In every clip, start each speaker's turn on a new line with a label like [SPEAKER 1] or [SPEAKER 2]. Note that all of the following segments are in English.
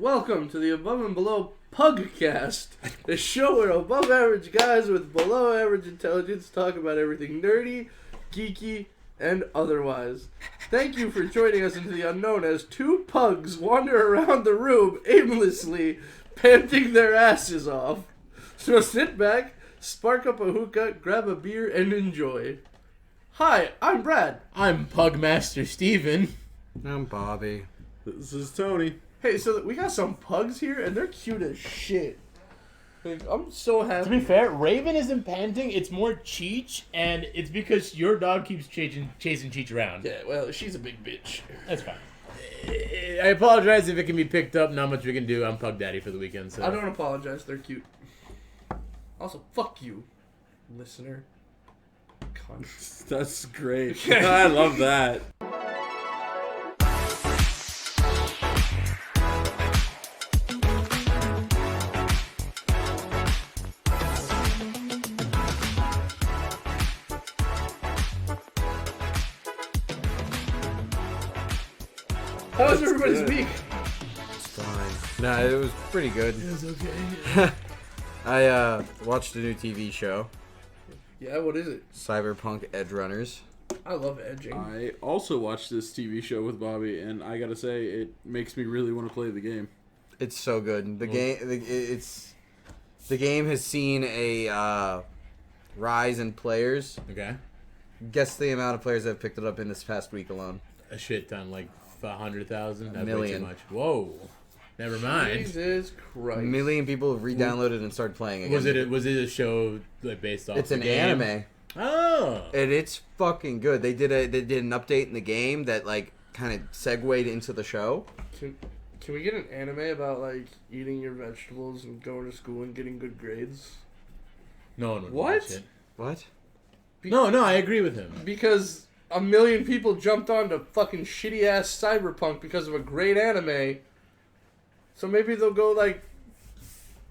[SPEAKER 1] Welcome to the Above and Below Pugcast, a show where above-average guys with below-average intelligence talk about everything nerdy, geeky, and otherwise. Thank you for joining us into the unknown as two pugs wander around the room aimlessly, panting their asses off. So sit back, spark up a hookah, grab a beer, and enjoy. Hi, I'm Brad.
[SPEAKER 2] I'm Pugmaster Steven.
[SPEAKER 3] I'm Bobby.
[SPEAKER 4] This is Tony.
[SPEAKER 1] Hey, so we got some pugs here, and they're cute as shit. Like, I'm so happy.
[SPEAKER 2] To be fair, Raven isn't panting, it's more Cheech, and it's because your dog keeps chasing Cheech around.
[SPEAKER 1] Yeah, well, she's a big bitch.
[SPEAKER 2] That's fine. I apologize if it can be picked up, not much we can do. I'm Pug Daddy for the weekend, so...
[SPEAKER 1] I don't apologize, they're cute. Also, fuck you, listener. Cunt.
[SPEAKER 4] That's great. I love that.
[SPEAKER 1] How was everybody's week?
[SPEAKER 3] It's fine. No, it was pretty good.
[SPEAKER 1] It was okay.
[SPEAKER 3] I watched a new TV show,
[SPEAKER 1] Yeah, what is it?
[SPEAKER 3] Cyberpunk Edge Runners.
[SPEAKER 1] I love edging.
[SPEAKER 4] I also watched this TV show with Bobby, and I gotta say, it makes me really want to play the game.
[SPEAKER 3] It's so good. The game has seen a rise in players.
[SPEAKER 2] Okay.
[SPEAKER 3] Guess the amount of players that have picked it up in this past week alone.
[SPEAKER 2] A shit ton, like 100,000? That's way
[SPEAKER 3] million.
[SPEAKER 2] too much. Whoa. Never mind.
[SPEAKER 1] Jesus Christ.
[SPEAKER 3] A million people have re-downloaded and started playing again.
[SPEAKER 2] Was it a show like based off
[SPEAKER 3] It's
[SPEAKER 2] the
[SPEAKER 3] an
[SPEAKER 2] game?
[SPEAKER 3] anime.
[SPEAKER 2] Oh.
[SPEAKER 3] And it's fucking good. They did an update in the game that like kind of segued into the show.
[SPEAKER 1] Can we get an anime about, like, eating your vegetables and going to school and getting good grades?
[SPEAKER 2] No one would
[SPEAKER 1] What?
[SPEAKER 2] watch it.
[SPEAKER 3] What?
[SPEAKER 2] No, I agree with him.
[SPEAKER 1] Because a million people jumped onto fucking shitty-ass Cyberpunk because of a great anime. So maybe they'll go, like,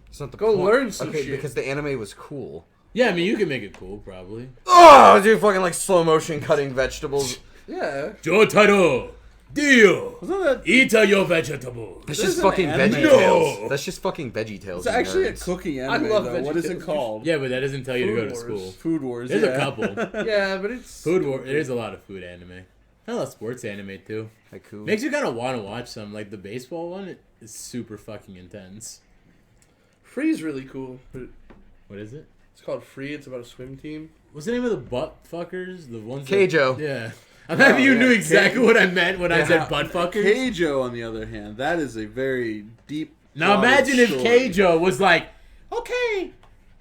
[SPEAKER 3] It's not the
[SPEAKER 1] Go
[SPEAKER 3] point.
[SPEAKER 1] learn some
[SPEAKER 3] okay,
[SPEAKER 1] shit.
[SPEAKER 3] because the anime was cool.
[SPEAKER 2] Yeah, I mean, you can make it cool, probably.
[SPEAKER 3] Oh, dude, fucking like slow motion cutting vegetables.
[SPEAKER 1] yeah.
[SPEAKER 2] Jotaro, Dio,
[SPEAKER 4] Wasn't that?
[SPEAKER 2] Eat your vegetables.
[SPEAKER 3] That's
[SPEAKER 4] This
[SPEAKER 3] just
[SPEAKER 4] is an
[SPEAKER 3] fucking
[SPEAKER 4] anime?
[SPEAKER 3] Veggie
[SPEAKER 2] No.
[SPEAKER 3] Tales. That's just fucking Veggie Tales.
[SPEAKER 4] It's actually a
[SPEAKER 3] nerds.
[SPEAKER 4] cooking anime.
[SPEAKER 1] love
[SPEAKER 4] though. What is it
[SPEAKER 1] VeggieTales.
[SPEAKER 4] called?
[SPEAKER 2] Yeah, but that doesn't tell you to
[SPEAKER 1] Food
[SPEAKER 2] go to
[SPEAKER 1] Wars.
[SPEAKER 2] school.
[SPEAKER 4] Food Wars.
[SPEAKER 2] There's
[SPEAKER 4] yeah.
[SPEAKER 2] a couple.
[SPEAKER 1] Yeah, but it's...
[SPEAKER 2] Food War. There's a lot of food anime. I love sports anime too.
[SPEAKER 3] Haiku.
[SPEAKER 2] Makes you kind of want to watch some. Like the baseball one is super fucking intense.
[SPEAKER 1] Free's really cool.
[SPEAKER 2] What is it?
[SPEAKER 1] It's called Free. It's about a swim team.
[SPEAKER 2] What's the name of the butt fuckers? The ones.
[SPEAKER 3] Keijo.
[SPEAKER 2] Yeah. I'm happy you
[SPEAKER 4] yeah.
[SPEAKER 2] knew exactly what I meant when I said butt fuckers.
[SPEAKER 4] Keijo, on the other hand, that is a very deep.
[SPEAKER 2] Now imagine if
[SPEAKER 4] story.
[SPEAKER 2] Keijo was like, okay,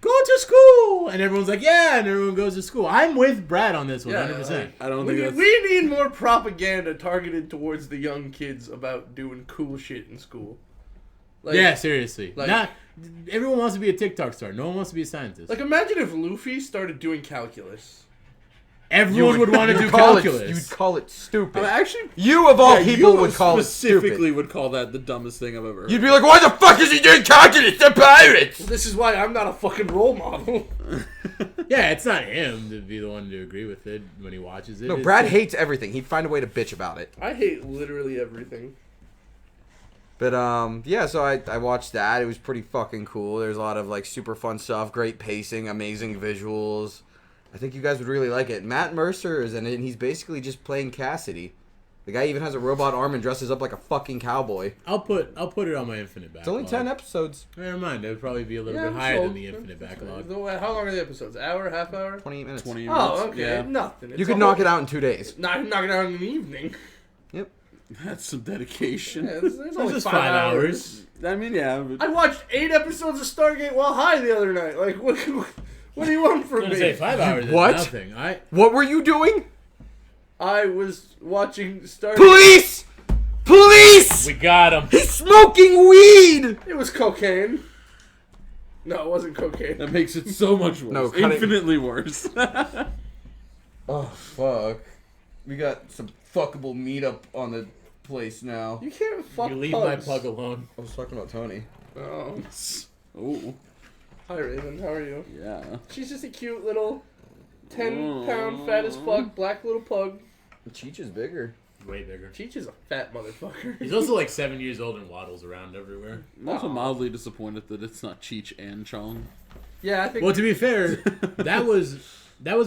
[SPEAKER 2] go to school, and everyone's like, yeah, and everyone goes to school. I'm with Brad on this one,
[SPEAKER 1] Yeah,
[SPEAKER 2] 100%.
[SPEAKER 1] like,
[SPEAKER 4] I don't
[SPEAKER 1] we,
[SPEAKER 4] think that's.
[SPEAKER 1] we need more propaganda targeted towards the young kids about doing cool shit in school. Like,
[SPEAKER 2] Yeah, seriously.
[SPEAKER 1] like-
[SPEAKER 2] Not everyone wants to be a TikTok star. No one wants to be a scientist.
[SPEAKER 1] Like, imagine if Luffy started doing calculus.
[SPEAKER 2] Everyone would want to do
[SPEAKER 3] call
[SPEAKER 2] calculus.
[SPEAKER 3] You'd call it stupid.
[SPEAKER 4] Actually,
[SPEAKER 3] You of all
[SPEAKER 4] yeah,
[SPEAKER 3] people
[SPEAKER 4] you
[SPEAKER 3] would call it
[SPEAKER 4] specifically
[SPEAKER 3] stupid.
[SPEAKER 4] would call that the dumbest thing I've ever heard.
[SPEAKER 3] You'd be like, why the fuck is he doing calculus? They're pirates.
[SPEAKER 1] This is why I'm not a fucking role model.
[SPEAKER 2] Yeah, it's not him to be the one to agree with it when he watches it.
[SPEAKER 3] No,
[SPEAKER 2] It's
[SPEAKER 3] Brad
[SPEAKER 2] just-
[SPEAKER 3] hates everything. He'd find a way to bitch about it.
[SPEAKER 1] I hate literally everything.
[SPEAKER 3] But yeah, so I watched that. It was pretty fucking cool. There's a lot of like super fun stuff, great pacing, amazing visuals. I think you guys would really like it. Matt Mercer is in it, and he's basically just playing Cassidy. The guy even has a robot arm and dresses up like a fucking cowboy.
[SPEAKER 2] I'll put it on my infinite backlog.
[SPEAKER 3] It's only 10 episodes.
[SPEAKER 2] Never mind. It would probably be a little
[SPEAKER 1] Yeah,
[SPEAKER 2] bit
[SPEAKER 1] I'm
[SPEAKER 2] higher
[SPEAKER 1] sold.
[SPEAKER 2] than the infinite backlog.
[SPEAKER 1] How long are the episodes? Hour, half hour?
[SPEAKER 3] 28 minutes.
[SPEAKER 4] 20 minutes.
[SPEAKER 1] Oh, okay.
[SPEAKER 4] Yeah.
[SPEAKER 1] Nothing.
[SPEAKER 3] You could knock it out in 2 days.
[SPEAKER 1] Knock it out in the evening.
[SPEAKER 3] Yep.
[SPEAKER 4] That's some dedication.
[SPEAKER 1] Yeah, it's only
[SPEAKER 2] just
[SPEAKER 1] 5
[SPEAKER 2] 5
[SPEAKER 1] hours.
[SPEAKER 4] I mean, yeah. But
[SPEAKER 1] I watched 8 episodes of Stargate While High the other night. Like, what do you want
[SPEAKER 2] I
[SPEAKER 1] from
[SPEAKER 2] was gonna say
[SPEAKER 1] me?
[SPEAKER 2] 5 hours is
[SPEAKER 3] What?
[SPEAKER 2] nothing.
[SPEAKER 3] What were you doing?
[SPEAKER 1] I was watching Stargate.
[SPEAKER 3] Police! Police!
[SPEAKER 2] We got him.
[SPEAKER 3] He's smoking weed!
[SPEAKER 1] It was cocaine. No, it wasn't cocaine.
[SPEAKER 4] that makes it so much worse.
[SPEAKER 3] No, cut it.
[SPEAKER 4] Infinitely worse.
[SPEAKER 3] Oh, fuck. We got some fuckable meat-up on the place now.
[SPEAKER 1] You can't fuck
[SPEAKER 2] You leave
[SPEAKER 1] pugs.
[SPEAKER 2] my pug alone.
[SPEAKER 3] I was talking about Tony.
[SPEAKER 1] Oh.
[SPEAKER 4] Oh,
[SPEAKER 1] Hi, Raven. How are you?
[SPEAKER 4] yeah.
[SPEAKER 1] She's just a cute little 10-pound, fat as fuck, black little pug.
[SPEAKER 3] Cheech is bigger.
[SPEAKER 2] Way bigger.
[SPEAKER 1] Cheech is a fat motherfucker.
[SPEAKER 2] He's also like 7 years old and waddles around everywhere.
[SPEAKER 4] I'm also mildly disappointed that it's not Cheech and Chong.
[SPEAKER 1] Yeah, I think.
[SPEAKER 2] Well, to be fair, that was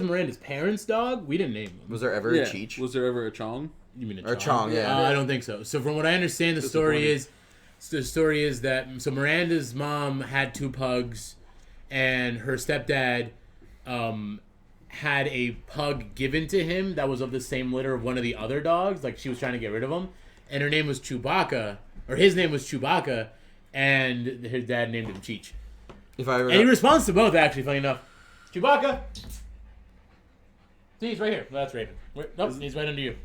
[SPEAKER 2] Miranda's parents' dog. We didn't name him.
[SPEAKER 3] Was there ever a Cheech?
[SPEAKER 4] Was there ever a Chong?
[SPEAKER 2] You mean a
[SPEAKER 3] Or Chong, yeah.
[SPEAKER 2] I don't think so. So from what I understand, the story is that Miranda's mom had 2 pugs, and her stepdad had a pug given to him that was of the same litter of one of the other dogs. Like she was trying to get rid of him, and her name was Chewbacca, or his name was Chewbacca, and his dad named him Cheech.
[SPEAKER 3] If I ever
[SPEAKER 2] And he responds to both, actually, funny enough. Chewbacca! See, he's right here. That's Raven. Nope, he's right under you.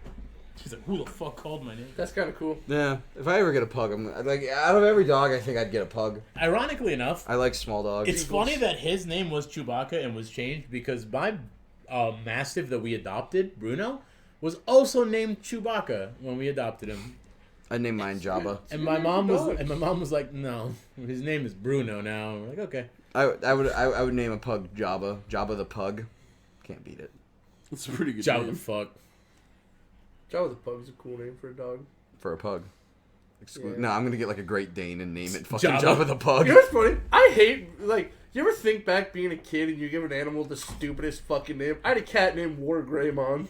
[SPEAKER 2] She's like, who the fuck called my name?
[SPEAKER 1] That's kind of cool.
[SPEAKER 3] Yeah, if I ever get a pug, I'm like, out of every dog, I think I'd get a pug.
[SPEAKER 2] Ironically enough,
[SPEAKER 3] I like small dogs.
[SPEAKER 2] it's funny that his name was Chewbacca and was changed because my Mastiff that we adopted, Bruno, was also named Chewbacca when we adopted him.
[SPEAKER 3] I'd name mine Jabba.
[SPEAKER 2] And my mom was like, no, his name is Bruno now. We're like, okay.
[SPEAKER 3] I would name a pug Jabba. Jabba the pug. Can't beat it.
[SPEAKER 4] That's a pretty good
[SPEAKER 2] Jabba the
[SPEAKER 4] name.
[SPEAKER 2] fuck.
[SPEAKER 1] Jabba the Pug's a cool name for a dog.
[SPEAKER 3] For a pug.
[SPEAKER 1] Yeah.
[SPEAKER 3] No, I'm gonna get like a Great Dane and name it fucking
[SPEAKER 2] Jabba.
[SPEAKER 3] Jabba the pug.
[SPEAKER 1] You know what's funny? I hate, like, you ever think back being a kid and you give an animal the stupidest fucking name? I had a cat named War Greymon.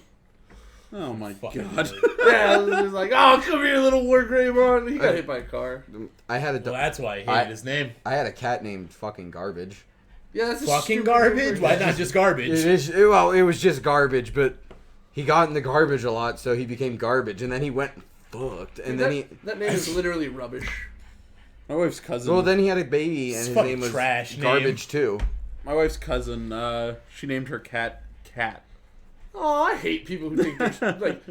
[SPEAKER 4] Oh my
[SPEAKER 2] Fucking
[SPEAKER 4] god.
[SPEAKER 2] nerd.
[SPEAKER 1] Yeah, it was just like, oh, come here, little War Greymon. He got hit by a car.
[SPEAKER 3] I had a
[SPEAKER 2] Well, that's why I hated his name.
[SPEAKER 3] I had a cat named fucking Garbage.
[SPEAKER 1] Yeah, that's a
[SPEAKER 2] Fucking
[SPEAKER 1] stupid
[SPEAKER 2] garbage?
[SPEAKER 1] name for a
[SPEAKER 2] Why
[SPEAKER 1] cat.
[SPEAKER 2] not just garbage?
[SPEAKER 3] Well, it was just garbage, but he got in the garbage a lot, so he became Garbage, and then he went and fucked, and then
[SPEAKER 1] that name is literally rubbish.
[SPEAKER 4] My wife's cousin.
[SPEAKER 3] well, then he had a baby, and
[SPEAKER 2] It's
[SPEAKER 3] his
[SPEAKER 2] fucking
[SPEAKER 3] name was
[SPEAKER 2] trash name.
[SPEAKER 3] Garbage too.
[SPEAKER 4] My wife's cousin, she named her cat Cat.
[SPEAKER 1] Oh, I hate people who think they're like.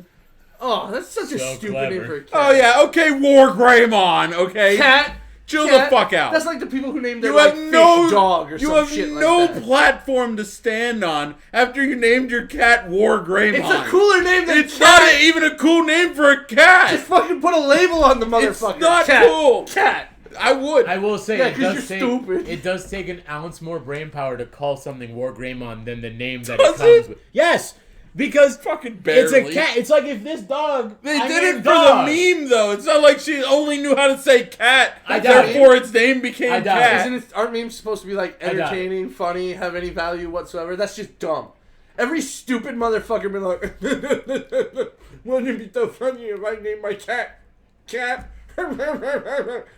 [SPEAKER 1] Oh, that's such a
[SPEAKER 2] So
[SPEAKER 1] stupid
[SPEAKER 2] clever.
[SPEAKER 1] name for a cat.
[SPEAKER 4] Oh yeah, okay, War Greymon, okay?
[SPEAKER 1] Cat.
[SPEAKER 4] Chill
[SPEAKER 1] cat.
[SPEAKER 4] the fuck out.
[SPEAKER 1] That's like the people who named their
[SPEAKER 4] You
[SPEAKER 1] like,
[SPEAKER 4] have
[SPEAKER 1] fish
[SPEAKER 4] no
[SPEAKER 1] dog or
[SPEAKER 4] you
[SPEAKER 1] some
[SPEAKER 4] have
[SPEAKER 1] shit
[SPEAKER 4] no
[SPEAKER 1] like that.
[SPEAKER 4] platform to stand on after you named your cat War Greymon.
[SPEAKER 1] It's a cooler name than
[SPEAKER 4] It's
[SPEAKER 1] cat.
[SPEAKER 4] not even a cool name for a cat.
[SPEAKER 1] Just fucking put a label on the motherfucker.
[SPEAKER 4] It's not
[SPEAKER 1] cat.
[SPEAKER 4] cool.
[SPEAKER 1] Cat.
[SPEAKER 4] I would.
[SPEAKER 2] I will say,
[SPEAKER 1] Yeah,
[SPEAKER 2] it
[SPEAKER 1] 'cause
[SPEAKER 2] does
[SPEAKER 1] you're
[SPEAKER 2] take
[SPEAKER 1] stupid.
[SPEAKER 2] it does take an ounce more brain power to call something War Greymon than the name that
[SPEAKER 4] Does
[SPEAKER 2] it comes
[SPEAKER 4] it?
[SPEAKER 2] with. Yes, because
[SPEAKER 4] Fucking
[SPEAKER 2] it's
[SPEAKER 4] barely.
[SPEAKER 2] a cat. It's like if this dog.
[SPEAKER 4] They
[SPEAKER 2] I
[SPEAKER 4] did
[SPEAKER 2] named
[SPEAKER 4] it for
[SPEAKER 2] dog.
[SPEAKER 4] the meme, though. It's not like she only knew how to say cat.
[SPEAKER 2] I doubt it.
[SPEAKER 4] Therefore, its name became
[SPEAKER 2] I doubt it.
[SPEAKER 4] cat.
[SPEAKER 1] Aren't memes supposed to be like
[SPEAKER 2] I doubt
[SPEAKER 1] entertaining, funny, have any value whatsoever? That's just dumb. Every stupid motherfucker been like, wouldn't it be so funny if I named my cat Cat?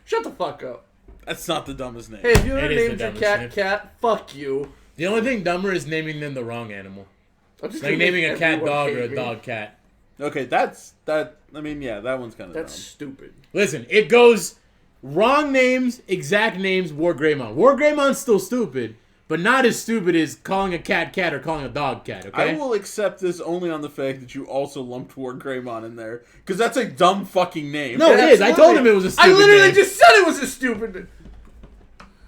[SPEAKER 1] Shut the fuck up.
[SPEAKER 4] That's not the dumbest name.
[SPEAKER 1] Hey, if you ever
[SPEAKER 2] It is the
[SPEAKER 1] named your
[SPEAKER 2] dumbest
[SPEAKER 1] cat
[SPEAKER 2] name.
[SPEAKER 1] Cat, fuck you.
[SPEAKER 2] The only thing dumber is naming them the wrong animal.
[SPEAKER 1] I'm just
[SPEAKER 2] Like
[SPEAKER 1] gonna
[SPEAKER 2] naming
[SPEAKER 1] make
[SPEAKER 2] a cat
[SPEAKER 1] everyone
[SPEAKER 2] dog
[SPEAKER 1] hate
[SPEAKER 2] or a
[SPEAKER 1] me.
[SPEAKER 2] dog cat.
[SPEAKER 4] Okay, that. I mean, yeah, that one's kind of
[SPEAKER 1] That's
[SPEAKER 4] dumb.
[SPEAKER 1] stupid.
[SPEAKER 2] Listen, it goes wrong names, exact names, War Greymon. War Greymon's still stupid, but not as stupid as calling a cat cat or calling a dog cat, okay?
[SPEAKER 4] I will accept this only on the fact that you also lumped War Greymon in there, because that's a dumb fucking name.
[SPEAKER 2] No, it is. I told him it was a stupid
[SPEAKER 1] I literally
[SPEAKER 2] name.
[SPEAKER 1] just said it was a stupid.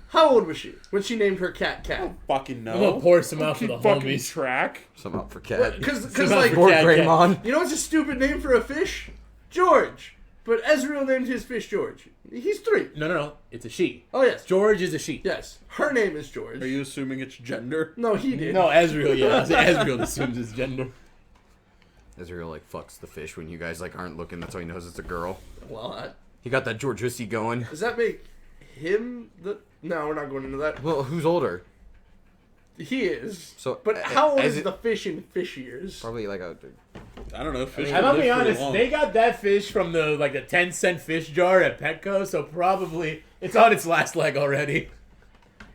[SPEAKER 1] How old was she when she named her cat Cat?
[SPEAKER 4] Fucking no.
[SPEAKER 2] I'm gonna pour some out for the
[SPEAKER 4] Keep fucking
[SPEAKER 2] homies.
[SPEAKER 4] track.
[SPEAKER 3] Some up for cat.
[SPEAKER 1] Because
[SPEAKER 2] Some
[SPEAKER 1] like,
[SPEAKER 2] for
[SPEAKER 3] Or
[SPEAKER 2] cat,
[SPEAKER 3] Greymon.
[SPEAKER 1] you know what's a stupid name for a fish? George. But Ezreal named his fish George. He's 3.
[SPEAKER 2] No. It's a she.
[SPEAKER 1] Oh yes.
[SPEAKER 2] George is a she.
[SPEAKER 1] Yes. Her name is George.
[SPEAKER 4] Are you assuming it's gender?
[SPEAKER 1] No, he did.
[SPEAKER 2] No, Ezreal, yeah. Ezreal assumes his gender.
[SPEAKER 3] Ezreal like fucks the fish when you guys like aren't looking. That's how he knows it's a girl.
[SPEAKER 1] Well,
[SPEAKER 3] He got that George Hussey going.
[SPEAKER 1] does that make him the? No, we're not going into that.
[SPEAKER 3] Well, who's older?
[SPEAKER 1] He is.
[SPEAKER 3] So,
[SPEAKER 1] But how old
[SPEAKER 3] as
[SPEAKER 1] is
[SPEAKER 3] it-
[SPEAKER 1] the fish in fish years?
[SPEAKER 3] Probably like a.
[SPEAKER 4] I don't know. Fish
[SPEAKER 2] I'm gonna
[SPEAKER 4] live
[SPEAKER 2] be
[SPEAKER 4] pretty
[SPEAKER 2] honest,
[SPEAKER 4] long.
[SPEAKER 2] they got that fish from the 10-cent fish jar at Petco, so probably it's on its last leg already.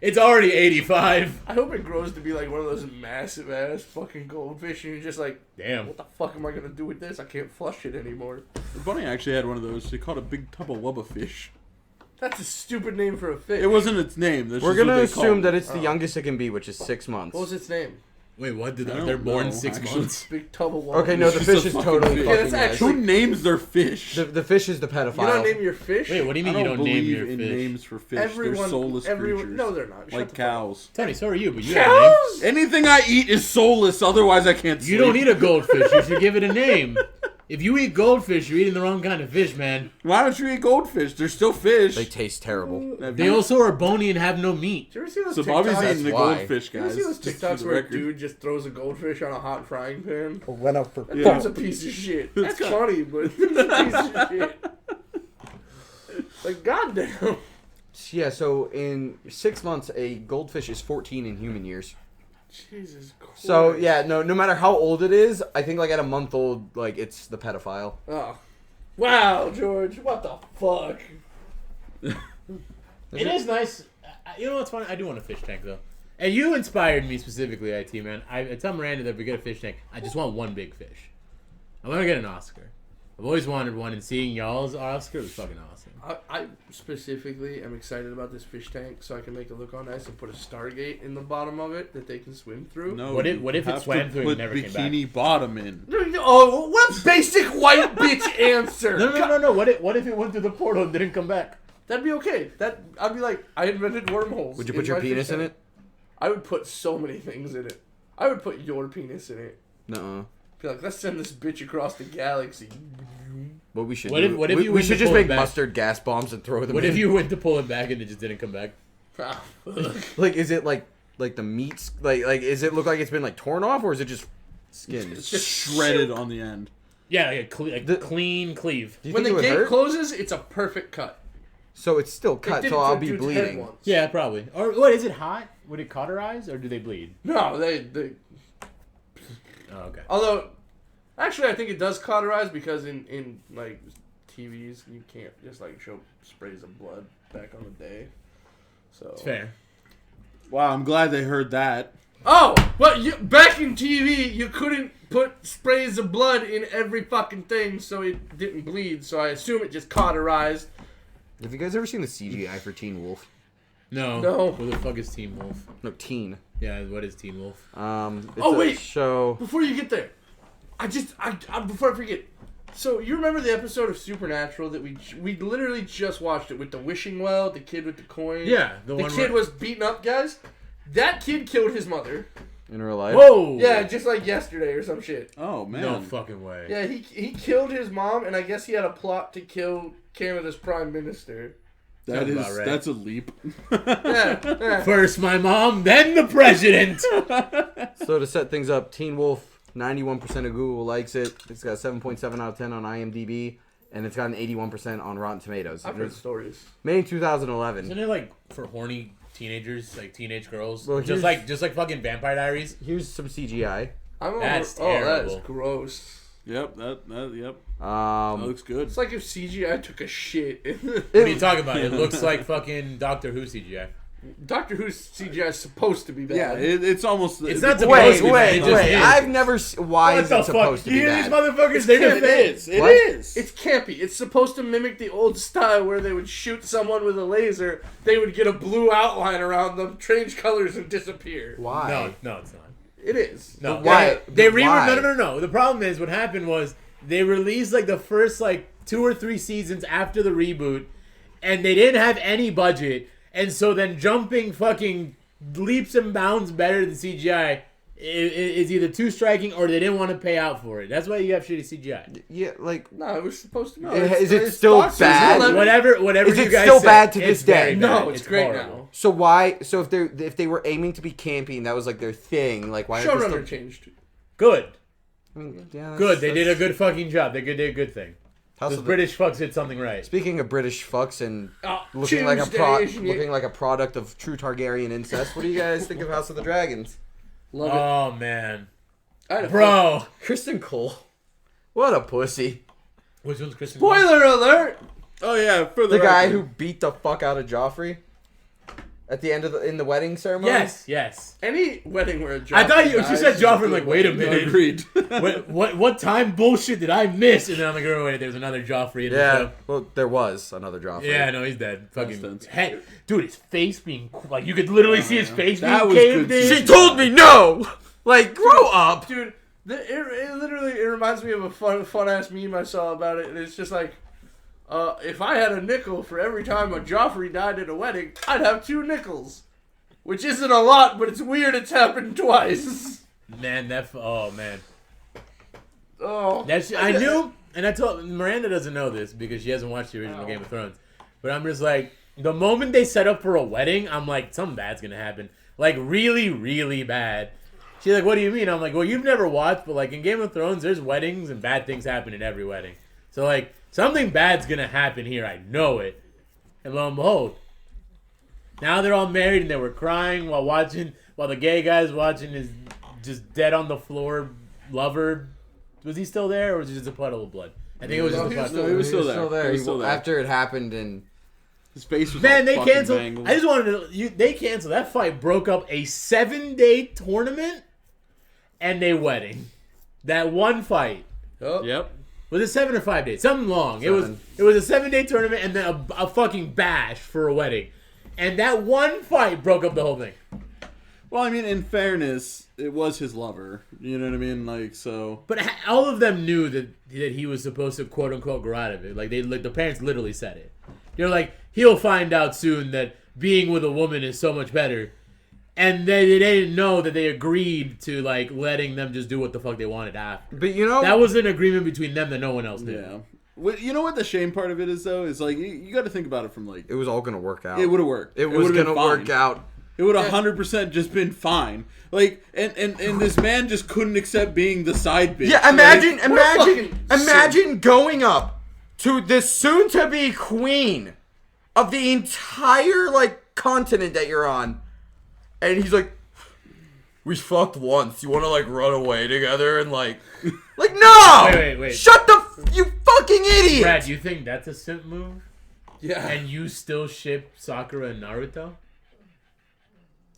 [SPEAKER 2] It's already 85.
[SPEAKER 1] I hope it grows to be like one of those massive ass fucking goldfish, and you're just like,
[SPEAKER 2] Damn.
[SPEAKER 1] what the fuck am I gonna do with this? I can't flush it anymore.
[SPEAKER 4] The bunny actually had one of those. They caught a big tubba wubba fish.
[SPEAKER 1] That's a stupid name for a fish.
[SPEAKER 4] It wasn't its name. That's
[SPEAKER 3] We're
[SPEAKER 4] just what
[SPEAKER 3] gonna
[SPEAKER 4] they
[SPEAKER 3] assume
[SPEAKER 4] called
[SPEAKER 3] that
[SPEAKER 4] it.
[SPEAKER 3] it's the youngest it can be, which is 6 months.
[SPEAKER 1] What was its name?
[SPEAKER 2] Wait, what?
[SPEAKER 4] I don't
[SPEAKER 2] They're born
[SPEAKER 4] know,
[SPEAKER 2] 6
[SPEAKER 4] actually.
[SPEAKER 2] months?
[SPEAKER 1] Big tub of water.
[SPEAKER 3] Okay, no, the
[SPEAKER 4] It's
[SPEAKER 3] fish
[SPEAKER 4] just
[SPEAKER 3] is
[SPEAKER 4] a
[SPEAKER 3] totally
[SPEAKER 4] fucking
[SPEAKER 3] fucking
[SPEAKER 1] fish. Yeah, that's
[SPEAKER 3] nice.
[SPEAKER 4] Who names their fish?
[SPEAKER 3] The fish is the
[SPEAKER 1] You don't
[SPEAKER 3] pedophile.
[SPEAKER 1] name your fish?
[SPEAKER 2] Wait, what do you
[SPEAKER 4] I
[SPEAKER 2] mean you
[SPEAKER 4] don't
[SPEAKER 2] don't name
[SPEAKER 4] believe
[SPEAKER 2] your
[SPEAKER 4] in
[SPEAKER 2] fish?
[SPEAKER 4] names for fish.
[SPEAKER 1] Everyone,
[SPEAKER 4] They're soulless creatures.
[SPEAKER 1] No, they're not. Shut
[SPEAKER 4] Like
[SPEAKER 1] the fuck up.
[SPEAKER 4] cows.
[SPEAKER 2] Tony, so are you, but you have a name.
[SPEAKER 1] Cows?
[SPEAKER 4] Anything I eat is soulless. Otherwise, I can't sleep.
[SPEAKER 2] You don't eat a goldfish. You should give it a name. If you eat goldfish, you're eating the wrong kind of fish, man.
[SPEAKER 4] Why don't you eat goldfish? They're still fish.
[SPEAKER 3] They taste terrible.
[SPEAKER 2] They also are bony and have no meat.
[SPEAKER 1] Did you ever see those
[SPEAKER 4] So
[SPEAKER 1] TikToks?
[SPEAKER 4] Bobby's eating the
[SPEAKER 3] why.
[SPEAKER 4] goldfish,
[SPEAKER 1] You ever
[SPEAKER 4] guys.
[SPEAKER 1] see those
[SPEAKER 4] just for
[SPEAKER 1] TikToks
[SPEAKER 4] the
[SPEAKER 1] where a
[SPEAKER 4] record.
[SPEAKER 1] dude just throws a goldfish on a hot frying pan?
[SPEAKER 3] Went up for
[SPEAKER 1] That's a piece of shit. That's funny, but it's a piece of shit. Like, goddamn.
[SPEAKER 3] Yeah, so in 6 months, a goldfish is 14 in human years.
[SPEAKER 1] Jesus Christ.
[SPEAKER 3] So, yeah, no matter how old it is, I think, like, at a month old, like, it's the pedophile.
[SPEAKER 1] Oh. Wow, George. What the fuck?
[SPEAKER 2] It is nice. You know what's funny? I do want a fish tank, though. And you inspired me specifically, IT, man. I tell Miranda that if we get a fish tank, I just want one big fish. I want to get an Oscar. I've always wanted one, and seeing y'all's Oscar was fucking awesome.
[SPEAKER 1] I specifically am excited about this fish tank so I can make it look all nice and put a Stargate in the bottom of it that they can swim through.
[SPEAKER 4] No,
[SPEAKER 2] What if-
[SPEAKER 4] you
[SPEAKER 2] what if it
[SPEAKER 4] have
[SPEAKER 2] swam
[SPEAKER 4] to
[SPEAKER 2] through and
[SPEAKER 4] put
[SPEAKER 2] never came back?
[SPEAKER 4] bikini bottom in?
[SPEAKER 1] Oh, what a basic white bitch answer.
[SPEAKER 2] No. What if it went through the portal and didn't come back?
[SPEAKER 1] That'd be okay. I'd be like, I invented wormholes.
[SPEAKER 3] Would you put your
[SPEAKER 1] my fish
[SPEAKER 3] penis in
[SPEAKER 1] tank.
[SPEAKER 3] it?
[SPEAKER 1] I would put so many things in it. I would put your penis in it.
[SPEAKER 3] Nuh-uh.
[SPEAKER 1] Be like, let's send this bitch across the galaxy.
[SPEAKER 3] What we should
[SPEAKER 2] What
[SPEAKER 3] do,
[SPEAKER 2] if- what if
[SPEAKER 3] we,
[SPEAKER 2] you
[SPEAKER 3] we
[SPEAKER 2] went
[SPEAKER 3] should
[SPEAKER 2] to
[SPEAKER 3] just
[SPEAKER 2] pull it
[SPEAKER 3] make
[SPEAKER 2] back?
[SPEAKER 3] mustard gas bombs and throw them
[SPEAKER 2] What
[SPEAKER 3] in.
[SPEAKER 2] if you went to pull it back and it just didn't come back?
[SPEAKER 1] Ah, fuck.
[SPEAKER 3] Like, is it like the meats? Like, is it look like it's been, like, torn off, or is it just skin?
[SPEAKER 1] It's just
[SPEAKER 4] Shredded on the end.
[SPEAKER 2] Yeah, like clean cleave.
[SPEAKER 3] Do you
[SPEAKER 1] when
[SPEAKER 3] think
[SPEAKER 1] the
[SPEAKER 3] it would
[SPEAKER 1] gate
[SPEAKER 3] hurt?
[SPEAKER 1] closes, it's a perfect cut.
[SPEAKER 3] So it's still
[SPEAKER 1] It
[SPEAKER 3] cut,
[SPEAKER 1] did
[SPEAKER 3] so
[SPEAKER 1] it
[SPEAKER 3] I'll
[SPEAKER 1] to
[SPEAKER 3] be
[SPEAKER 1] dude's head
[SPEAKER 3] bleeding.
[SPEAKER 1] once.
[SPEAKER 2] Yeah, probably. Or what? Is it hot? Would it cauterize or do they bleed?
[SPEAKER 1] No, they.
[SPEAKER 2] Oh, okay.
[SPEAKER 1] Although, actually, I think it does cauterize because in like TVs you can't just like show sprays of blood back on the day. So
[SPEAKER 2] It's fair.
[SPEAKER 4] Wow, I'm glad they heard that.
[SPEAKER 1] Oh, but back in TV you couldn't put sprays of blood in every fucking thing, so it didn't bleed. So I assume it just cauterized.
[SPEAKER 3] Have you guys ever seen the CGI for Teen Wolf?
[SPEAKER 2] No.
[SPEAKER 1] No.
[SPEAKER 2] Who the fuck is Teen Wolf?
[SPEAKER 3] No, Teen.
[SPEAKER 2] Yeah, what is Teen Wolf?
[SPEAKER 3] It's
[SPEAKER 1] Oh,
[SPEAKER 3] a
[SPEAKER 1] wait.
[SPEAKER 3] show.
[SPEAKER 1] Before you get there, before I forget. So you remember the episode of Supernatural that we literally just watched it with the wishing well, the kid with the coin.
[SPEAKER 2] Yeah,
[SPEAKER 1] the
[SPEAKER 2] one
[SPEAKER 1] kid
[SPEAKER 2] where-
[SPEAKER 1] was beaten up, guys. That kid killed his mother.
[SPEAKER 3] In real life.
[SPEAKER 2] Whoa!
[SPEAKER 1] Yeah, just like yesterday or some shit.
[SPEAKER 4] Oh, man.
[SPEAKER 2] No fucking way.
[SPEAKER 1] Yeah, he killed his mom, and I guess he had a plot to kill Canada's prime minister.
[SPEAKER 4] That
[SPEAKER 2] Sounds
[SPEAKER 4] is,
[SPEAKER 2] about right.
[SPEAKER 4] that's a leap.
[SPEAKER 1] Yeah.
[SPEAKER 2] First my mom, then the president.
[SPEAKER 3] So to set things up, Teen Wolf, 91% of Google likes it. It's got 7.7 out of 10 on IMDb, and it's got an 81% on Rotten Tomatoes.
[SPEAKER 1] I've
[SPEAKER 3] And
[SPEAKER 1] heard
[SPEAKER 3] it's
[SPEAKER 1] stories.
[SPEAKER 3] made in 2011.
[SPEAKER 2] Isn't it like for horny teenagers, like teenage girls?
[SPEAKER 3] Well,
[SPEAKER 2] just
[SPEAKER 3] here's-
[SPEAKER 2] like fucking Vampire Diaries.
[SPEAKER 3] Here's some CGI.
[SPEAKER 2] That's
[SPEAKER 1] that is
[SPEAKER 2] terrible.
[SPEAKER 1] gross.
[SPEAKER 4] Yep, that
[SPEAKER 3] Um,
[SPEAKER 4] looks good.
[SPEAKER 1] It's like if CGI took a shit.
[SPEAKER 2] What are you talking about? It looks like fucking Doctor Who CGI.
[SPEAKER 1] Doctor Who's CGI is supposed to be bad.
[SPEAKER 4] Yeah, it's almost...
[SPEAKER 2] It's not supposed
[SPEAKER 3] wait,
[SPEAKER 2] to be bad,
[SPEAKER 3] wait,
[SPEAKER 2] it just
[SPEAKER 3] wait.
[SPEAKER 2] is.
[SPEAKER 3] I've never... Why
[SPEAKER 2] What
[SPEAKER 3] is
[SPEAKER 2] the
[SPEAKER 3] it supposed
[SPEAKER 2] fuck?
[SPEAKER 3] to
[SPEAKER 2] You
[SPEAKER 3] be
[SPEAKER 2] hear these
[SPEAKER 3] bad?
[SPEAKER 2] motherfuckers?
[SPEAKER 1] It's
[SPEAKER 2] They're
[SPEAKER 1] campy.
[SPEAKER 2] defense.
[SPEAKER 4] It
[SPEAKER 3] What?
[SPEAKER 4] is.
[SPEAKER 1] It's campy. It's supposed to mimic the old style where they would shoot someone with a laser, they would get a blue outline around them, change colors, and disappear.
[SPEAKER 3] Why?
[SPEAKER 2] No, it's not.
[SPEAKER 1] It is.
[SPEAKER 2] No,
[SPEAKER 3] But why?
[SPEAKER 2] They
[SPEAKER 3] But why?
[SPEAKER 2] No. The problem is what happened was they released like the first like 2 or 3 seasons after the reboot, and they didn't have any budget, and so then jumping fucking leaps and bounds better than CGI is either too striking or they didn't want to pay out for it. That's why you have shitty CGI.
[SPEAKER 3] Yeah, like...
[SPEAKER 1] No, it was supposed to be.
[SPEAKER 3] Is it still
[SPEAKER 1] Fox was
[SPEAKER 3] bad?
[SPEAKER 1] 11.
[SPEAKER 2] Whatever
[SPEAKER 3] Is
[SPEAKER 2] you
[SPEAKER 3] it
[SPEAKER 2] guys
[SPEAKER 3] still
[SPEAKER 2] say,
[SPEAKER 3] bad to this
[SPEAKER 2] it's very
[SPEAKER 3] day?
[SPEAKER 2] bad.
[SPEAKER 1] No, it's great
[SPEAKER 2] horrible.
[SPEAKER 1] now.
[SPEAKER 3] So why... So if they were aiming to be campy and that was like their thing, like why... aren't they
[SPEAKER 1] Showrunner
[SPEAKER 3] still-
[SPEAKER 1] changed.
[SPEAKER 2] Good.
[SPEAKER 3] I mean, yeah, that's-
[SPEAKER 2] Good. They did a
[SPEAKER 3] that's-
[SPEAKER 2] good fucking job. They did a good thing.
[SPEAKER 3] House
[SPEAKER 2] Those
[SPEAKER 3] of the-
[SPEAKER 2] British fucks did something right.
[SPEAKER 3] Speaking of British fucks and
[SPEAKER 1] Oh,
[SPEAKER 3] looking like a
[SPEAKER 1] Tuesdays, yeah.
[SPEAKER 3] looking like a product of true Targaryen incest, what do you guys think of House of the Dragons?
[SPEAKER 1] Love
[SPEAKER 2] Oh man,
[SPEAKER 1] it. I had a
[SPEAKER 2] bro.
[SPEAKER 3] Kristen Cole, what a pussy!
[SPEAKER 2] Which one's Kristen?
[SPEAKER 1] Spoiler alert!
[SPEAKER 4] Oh, yeah, for
[SPEAKER 3] The guy
[SPEAKER 4] record.
[SPEAKER 3] who beat the fuck out of Joffrey at the end of in the wedding ceremony.
[SPEAKER 2] Yes.
[SPEAKER 1] Any wedding where a Joffrey
[SPEAKER 2] I thought she
[SPEAKER 1] dies
[SPEAKER 2] said
[SPEAKER 1] is
[SPEAKER 2] Joffrey. I'm
[SPEAKER 1] good
[SPEAKER 2] like, wait a
[SPEAKER 1] wedding.
[SPEAKER 2] minute.
[SPEAKER 4] Agreed.
[SPEAKER 2] what time bullshit did I miss? And then I'm like, oh wait, there's another Joffrey in the
[SPEAKER 3] Yeah.
[SPEAKER 2] show.
[SPEAKER 3] Well, there was another Joffrey.
[SPEAKER 2] Yeah, no, he's dead.
[SPEAKER 4] Makes
[SPEAKER 2] Fucking
[SPEAKER 4] sense.
[SPEAKER 2] head, dude, his face being like you could literally see his face
[SPEAKER 4] That
[SPEAKER 2] being
[SPEAKER 4] was
[SPEAKER 2] caved
[SPEAKER 4] good.
[SPEAKER 2] in.
[SPEAKER 3] She told me no. Like, grow up.
[SPEAKER 1] Dude, it reminds me of a fun ass meme I saw about it, and it's just like, if I had a nickel for every time a Joffrey died at a wedding, I'd have 2 nickels. Which isn't a lot, but it's weird it's happened twice.
[SPEAKER 2] Man, oh man.
[SPEAKER 1] Oh,
[SPEAKER 2] I knew, and I told Miranda doesn't know this because she hasn't watched the original Game of Thrones. But I'm just like, the moment they set up for a wedding, I'm like, something bad's gonna happen. Like, really, really bad. She's like, what do you mean? I'm like, well, you've never watched, but like in Game of Thrones, there's weddings and bad things happen in every wedding. So like, something bad's gonna happen here. I know it. And lo and behold, now they're all married and they were crying while the gay guy's watching his just dead on the floor lover. Was he still there, or was it just a puddle of blood? I think it was just a puddle.
[SPEAKER 4] He was still there. He was still there.
[SPEAKER 3] After it happened, and
[SPEAKER 4] his face was
[SPEAKER 2] man,
[SPEAKER 4] all
[SPEAKER 2] they
[SPEAKER 4] fucking
[SPEAKER 2] canceled.
[SPEAKER 4] mangled.
[SPEAKER 2] I just wanted to. They canceled. That fight broke up a 7-day tournament and a wedding. That one fight.
[SPEAKER 1] oh.
[SPEAKER 4] Yep.
[SPEAKER 2] Was it 7 or 5 days? Something long.
[SPEAKER 3] 7.
[SPEAKER 2] It was a 7-day tournament and then a fucking bash for a wedding. And that one fight broke up the whole thing.
[SPEAKER 4] Well, I mean, in fairness, it was his lover. You know what I mean? Like, so.
[SPEAKER 2] But all of them knew that he was supposed to quote unquote grow out of it. Like the parents literally said it. They're like, he'll find out soon that being with a woman is so much better. And they didn't know that they agreed to like letting them just do what the fuck they wanted after.
[SPEAKER 3] but you know
[SPEAKER 2] That was an agreement between them that no one else knew.
[SPEAKER 4] Yeah. You know what the shame part of it is, though? Is like, you got to think about it from like.
[SPEAKER 3] it was all gonna work out.
[SPEAKER 4] It would have worked.
[SPEAKER 3] It was
[SPEAKER 4] would've
[SPEAKER 3] gonna
[SPEAKER 4] been fine.
[SPEAKER 3] work out.
[SPEAKER 4] It would 100% just been fine. Like, and this man just couldn't accept being the side bitch.
[SPEAKER 3] Yeah,
[SPEAKER 1] fucking
[SPEAKER 3] imagine going up to the soon-to-be queen of the entire like continent that you're on, and he's like, "We fucked once. You want to like run away together and like no,
[SPEAKER 2] Wait.
[SPEAKER 3] shut you fucking idiot."
[SPEAKER 2] Brad, you think that's a simp move?
[SPEAKER 1] Yeah.
[SPEAKER 2] And you still ship Sakura and Naruto?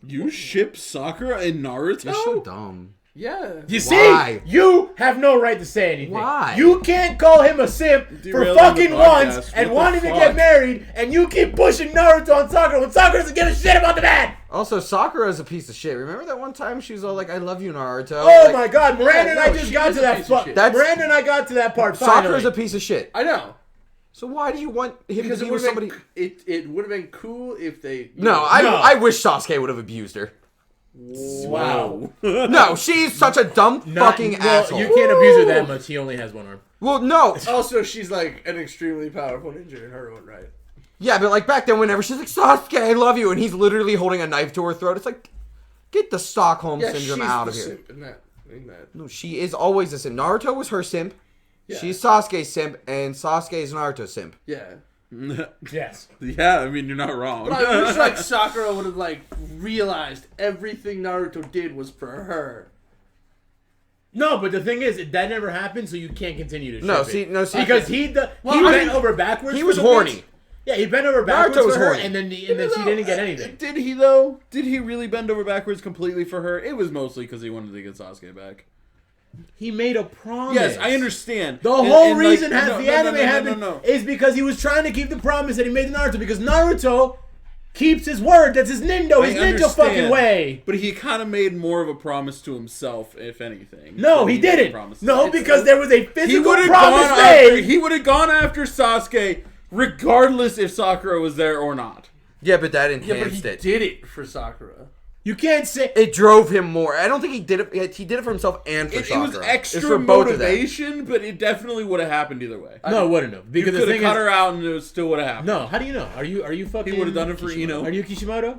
[SPEAKER 4] You ship Sakura and Naruto?
[SPEAKER 3] You're so dumb.
[SPEAKER 1] Yeah.
[SPEAKER 2] You see?
[SPEAKER 3] Why?
[SPEAKER 2] You have no right to say anything.
[SPEAKER 3] Why?
[SPEAKER 2] You can't call him a simp for
[SPEAKER 4] Derailing
[SPEAKER 2] fucking
[SPEAKER 4] the
[SPEAKER 2] once
[SPEAKER 4] podcast.
[SPEAKER 2] and
[SPEAKER 4] What
[SPEAKER 2] wanting
[SPEAKER 4] the
[SPEAKER 2] to
[SPEAKER 4] fuck?
[SPEAKER 2] get married, and you keep pushing Naruto on Sakura when Sakura doesn't give a shit about the man.
[SPEAKER 3] Also, Sakura's a piece of shit. Remember that one time she was all like, "I love you, Naruto."
[SPEAKER 2] Oh
[SPEAKER 3] Like,
[SPEAKER 2] my God, Miranda and I
[SPEAKER 1] no,
[SPEAKER 2] just
[SPEAKER 1] she
[SPEAKER 2] got
[SPEAKER 1] is
[SPEAKER 2] to
[SPEAKER 1] a
[SPEAKER 2] that.
[SPEAKER 1] piece of shit.
[SPEAKER 2] Miranda and I got to that part.
[SPEAKER 3] Sakura's
[SPEAKER 2] Finally.
[SPEAKER 3] a piece of shit.
[SPEAKER 1] I know.
[SPEAKER 3] So why do you want him
[SPEAKER 1] Because
[SPEAKER 3] to
[SPEAKER 1] it
[SPEAKER 3] be with
[SPEAKER 1] would have
[SPEAKER 3] somebody?
[SPEAKER 1] it would have been cool if they.
[SPEAKER 3] No,
[SPEAKER 2] No.
[SPEAKER 3] I wish Sasuke would have abused her.
[SPEAKER 2] Wow.
[SPEAKER 3] No, she's such a dumb fucking asshole.
[SPEAKER 2] You can't abuse her that much. He only has one arm.
[SPEAKER 3] Well, no.
[SPEAKER 1] Also, she's like an extremely powerful ninja in her own right.
[SPEAKER 3] Yeah, but like back then, whenever she's like, "Sasuke, I love you," and he's literally holding a knife to her throat, it's like, get the Stockholm
[SPEAKER 1] Yeah,
[SPEAKER 3] syndrome
[SPEAKER 1] she's
[SPEAKER 3] out
[SPEAKER 1] the
[SPEAKER 3] of here.
[SPEAKER 1] simp in that.
[SPEAKER 3] No, she is always a simp. Naruto was her simp.
[SPEAKER 1] Yeah.
[SPEAKER 3] She's Sasuke's simp, and Sasuke is Naruto's simp.
[SPEAKER 1] Yeah.
[SPEAKER 2] Yes.
[SPEAKER 4] Yeah, I mean, you're not wrong.
[SPEAKER 1] But I wish like Sakura would have like realized everything Naruto did was for her.
[SPEAKER 2] No, but the thing is, that never happened, so you can't continue to ship
[SPEAKER 3] No,
[SPEAKER 2] it.
[SPEAKER 3] see,
[SPEAKER 2] Because he bent over backwards.
[SPEAKER 3] He
[SPEAKER 2] for
[SPEAKER 3] was
[SPEAKER 2] the
[SPEAKER 3] horny.
[SPEAKER 2] bitch. Yeah, he bent over backwards
[SPEAKER 3] Naruto was
[SPEAKER 2] for her,
[SPEAKER 3] horny.
[SPEAKER 2] and then she didn't get anything.
[SPEAKER 4] Did he, though? Did he really bend over backwards completely for her? It was mostly because he wanted to get Sasuke back.
[SPEAKER 2] He made a promise.
[SPEAKER 4] Yes, I understand.
[SPEAKER 2] The whole reason
[SPEAKER 4] like,
[SPEAKER 2] the anime happened is because he was trying to keep the promise that he made to Naruto. Because Naruto keeps his word. That's his ninja. His ninja fucking way.
[SPEAKER 4] But he kind of made more of a promise to himself, if anything.
[SPEAKER 2] No,
[SPEAKER 4] than
[SPEAKER 2] he
[SPEAKER 4] made
[SPEAKER 2] didn't.
[SPEAKER 4] promises.
[SPEAKER 2] No, because there was a
[SPEAKER 4] he
[SPEAKER 2] physical
[SPEAKER 4] would have
[SPEAKER 2] promise
[SPEAKER 4] gone after.
[SPEAKER 2] made.
[SPEAKER 4] He would have gone after Sasuke, regardless if Sakura was there or not.
[SPEAKER 3] Yeah, but that
[SPEAKER 1] Yeah, but
[SPEAKER 3] enhanced
[SPEAKER 1] he
[SPEAKER 3] it.
[SPEAKER 1] did it for Sakura.
[SPEAKER 2] You can't say.
[SPEAKER 3] It drove him more. I don't think he did it. He did it for himself and for
[SPEAKER 4] It
[SPEAKER 3] Sakura.
[SPEAKER 4] was extra
[SPEAKER 3] It's for both of them.
[SPEAKER 4] motivation, but it definitely would have happened either way.
[SPEAKER 2] No, it wouldn't have.
[SPEAKER 4] You
[SPEAKER 2] Because the
[SPEAKER 4] could have
[SPEAKER 2] thing
[SPEAKER 4] cut
[SPEAKER 2] is,
[SPEAKER 4] her out and it still would have happened.
[SPEAKER 2] no. How do you know? Are you fucking?
[SPEAKER 4] He would have done it for
[SPEAKER 2] Kishimoto?
[SPEAKER 4] Ino.
[SPEAKER 2] Are you Kishimoto?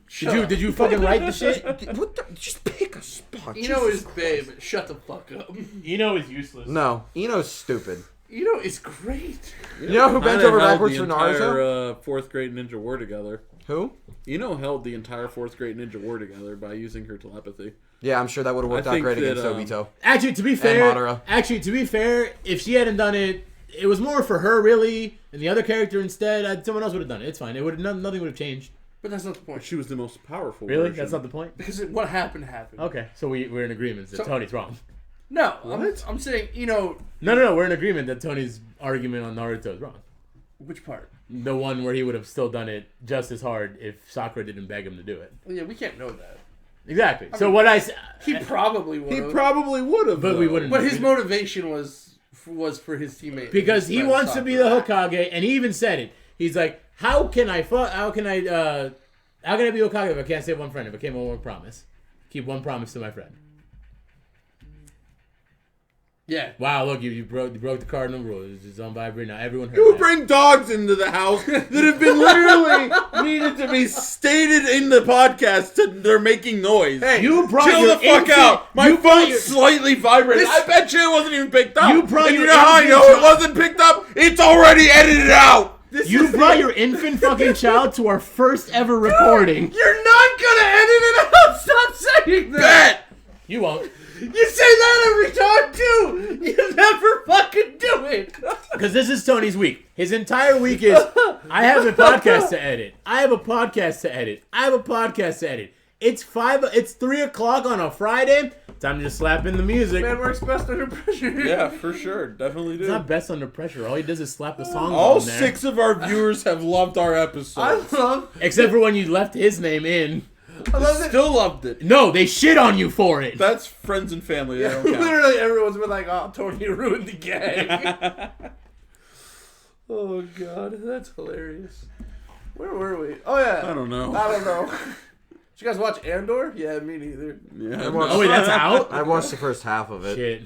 [SPEAKER 1] Shut up.
[SPEAKER 2] Did you fucking write the shit?
[SPEAKER 3] What the, just pick a spot.
[SPEAKER 1] Ino
[SPEAKER 3] Jesus
[SPEAKER 1] is babe. Shut the fuck up.
[SPEAKER 2] Ino is useless.
[SPEAKER 3] No, Ino's stupid.
[SPEAKER 1] Ino is great.
[SPEAKER 3] You know who bent
[SPEAKER 4] Ino
[SPEAKER 3] over
[SPEAKER 4] held
[SPEAKER 3] backwards
[SPEAKER 4] the
[SPEAKER 3] for
[SPEAKER 4] entire,
[SPEAKER 3] Naruto?
[SPEAKER 4] fourth grade ninja war together.
[SPEAKER 3] Who?
[SPEAKER 4] Ino held the entire fourth grade ninja war together by using her telepathy.
[SPEAKER 3] Yeah, I'm sure that would have worked
[SPEAKER 4] I
[SPEAKER 3] out
[SPEAKER 4] think
[SPEAKER 3] great
[SPEAKER 4] that,
[SPEAKER 3] against Obito.
[SPEAKER 2] Actually, to be fair,
[SPEAKER 3] Madara.
[SPEAKER 2] if she hadn't done it, it was more for her really, and the other character instead. Someone else would have done it. It's fine. It would nothing would have changed.
[SPEAKER 1] But that's not the point.
[SPEAKER 4] She was the most powerful.
[SPEAKER 2] Really,
[SPEAKER 4] version.
[SPEAKER 2] that's not the point.
[SPEAKER 1] Because what happened happened.
[SPEAKER 2] Okay, so we're in agreement that
[SPEAKER 1] So-
[SPEAKER 2] Tony's wrong.
[SPEAKER 1] No,
[SPEAKER 4] What?
[SPEAKER 1] I'm saying, Ino.
[SPEAKER 2] No, we're in agreement that Tony's argument on Naruto is wrong.
[SPEAKER 1] Which part?
[SPEAKER 2] The one where he would have still done it just as hard if Sakura didn't beg him to do it.
[SPEAKER 1] Well, yeah, we can't know that.
[SPEAKER 2] Exactly. So
[SPEAKER 1] mean,
[SPEAKER 2] what I said,
[SPEAKER 1] He probably would
[SPEAKER 4] He
[SPEAKER 1] have.
[SPEAKER 4] probably would have,
[SPEAKER 2] But we wouldn't.
[SPEAKER 1] But his motivation was for his teammate.
[SPEAKER 2] because
[SPEAKER 1] his
[SPEAKER 2] he
[SPEAKER 1] friend
[SPEAKER 2] wants to be the
[SPEAKER 1] Sakura.
[SPEAKER 2] Hokage, and he even said it. He's like, how can I be Hokage if I can't save one friend? If I can't keep one promise to my friend.
[SPEAKER 1] Yeah.
[SPEAKER 2] Wow, look, you broke the cardinal rule. It's just on vibrate now. Everyone heard
[SPEAKER 4] You
[SPEAKER 2] that.
[SPEAKER 4] bring dogs into the house that have been literally needed to be stated in the podcast that they're making noise.
[SPEAKER 1] Hey,
[SPEAKER 2] You brought
[SPEAKER 4] Chill
[SPEAKER 2] your
[SPEAKER 4] the fuck
[SPEAKER 2] infant-
[SPEAKER 4] out. My
[SPEAKER 2] you brought
[SPEAKER 4] phone's
[SPEAKER 2] your-
[SPEAKER 4] slightly vibrating. I bet you it wasn't even picked up.
[SPEAKER 2] You brought
[SPEAKER 4] and
[SPEAKER 2] your
[SPEAKER 4] you know how I
[SPEAKER 2] infant
[SPEAKER 4] know it
[SPEAKER 2] child-
[SPEAKER 4] wasn't picked up? It's already edited out.
[SPEAKER 2] You brought your infant fucking child to our first ever recording.
[SPEAKER 1] You're not gonna edit it out. Stop saying that.
[SPEAKER 4] Bet.
[SPEAKER 2] You won't.
[SPEAKER 1] You say that every time too. You never fucking do it.
[SPEAKER 2] Because this is Tony's week. His entire week is, I have a podcast to edit. I have a podcast to edit. I have a podcast to edit. It's 3 o'clock on a Friday. Time to just slap in the music.
[SPEAKER 1] Man works best under pressure.
[SPEAKER 4] Yeah, for sure. Definitely
[SPEAKER 2] It's
[SPEAKER 4] do.
[SPEAKER 2] not best under pressure. All he does is slap the songs
[SPEAKER 4] All
[SPEAKER 2] on there.
[SPEAKER 4] 6 of our viewers have loved our
[SPEAKER 1] I
[SPEAKER 4] episodes.
[SPEAKER 1] love.
[SPEAKER 2] Except for when you left his name in.
[SPEAKER 1] I love it.
[SPEAKER 4] Still loved it.
[SPEAKER 2] No, they shit on you for it.
[SPEAKER 4] That's friends and family. They
[SPEAKER 1] Yeah,
[SPEAKER 4] don't count.
[SPEAKER 1] literally everyone's been like, "Oh, Tony ruined the gag." Oh god, that's hilarious. Where were we? Oh yeah.
[SPEAKER 4] I don't know.
[SPEAKER 1] I don't know. Did you guys watch Andor? Yeah, me neither.
[SPEAKER 4] Yeah.
[SPEAKER 2] Oh, wait, that's out?
[SPEAKER 3] I watched the first half of it.
[SPEAKER 2] Shit.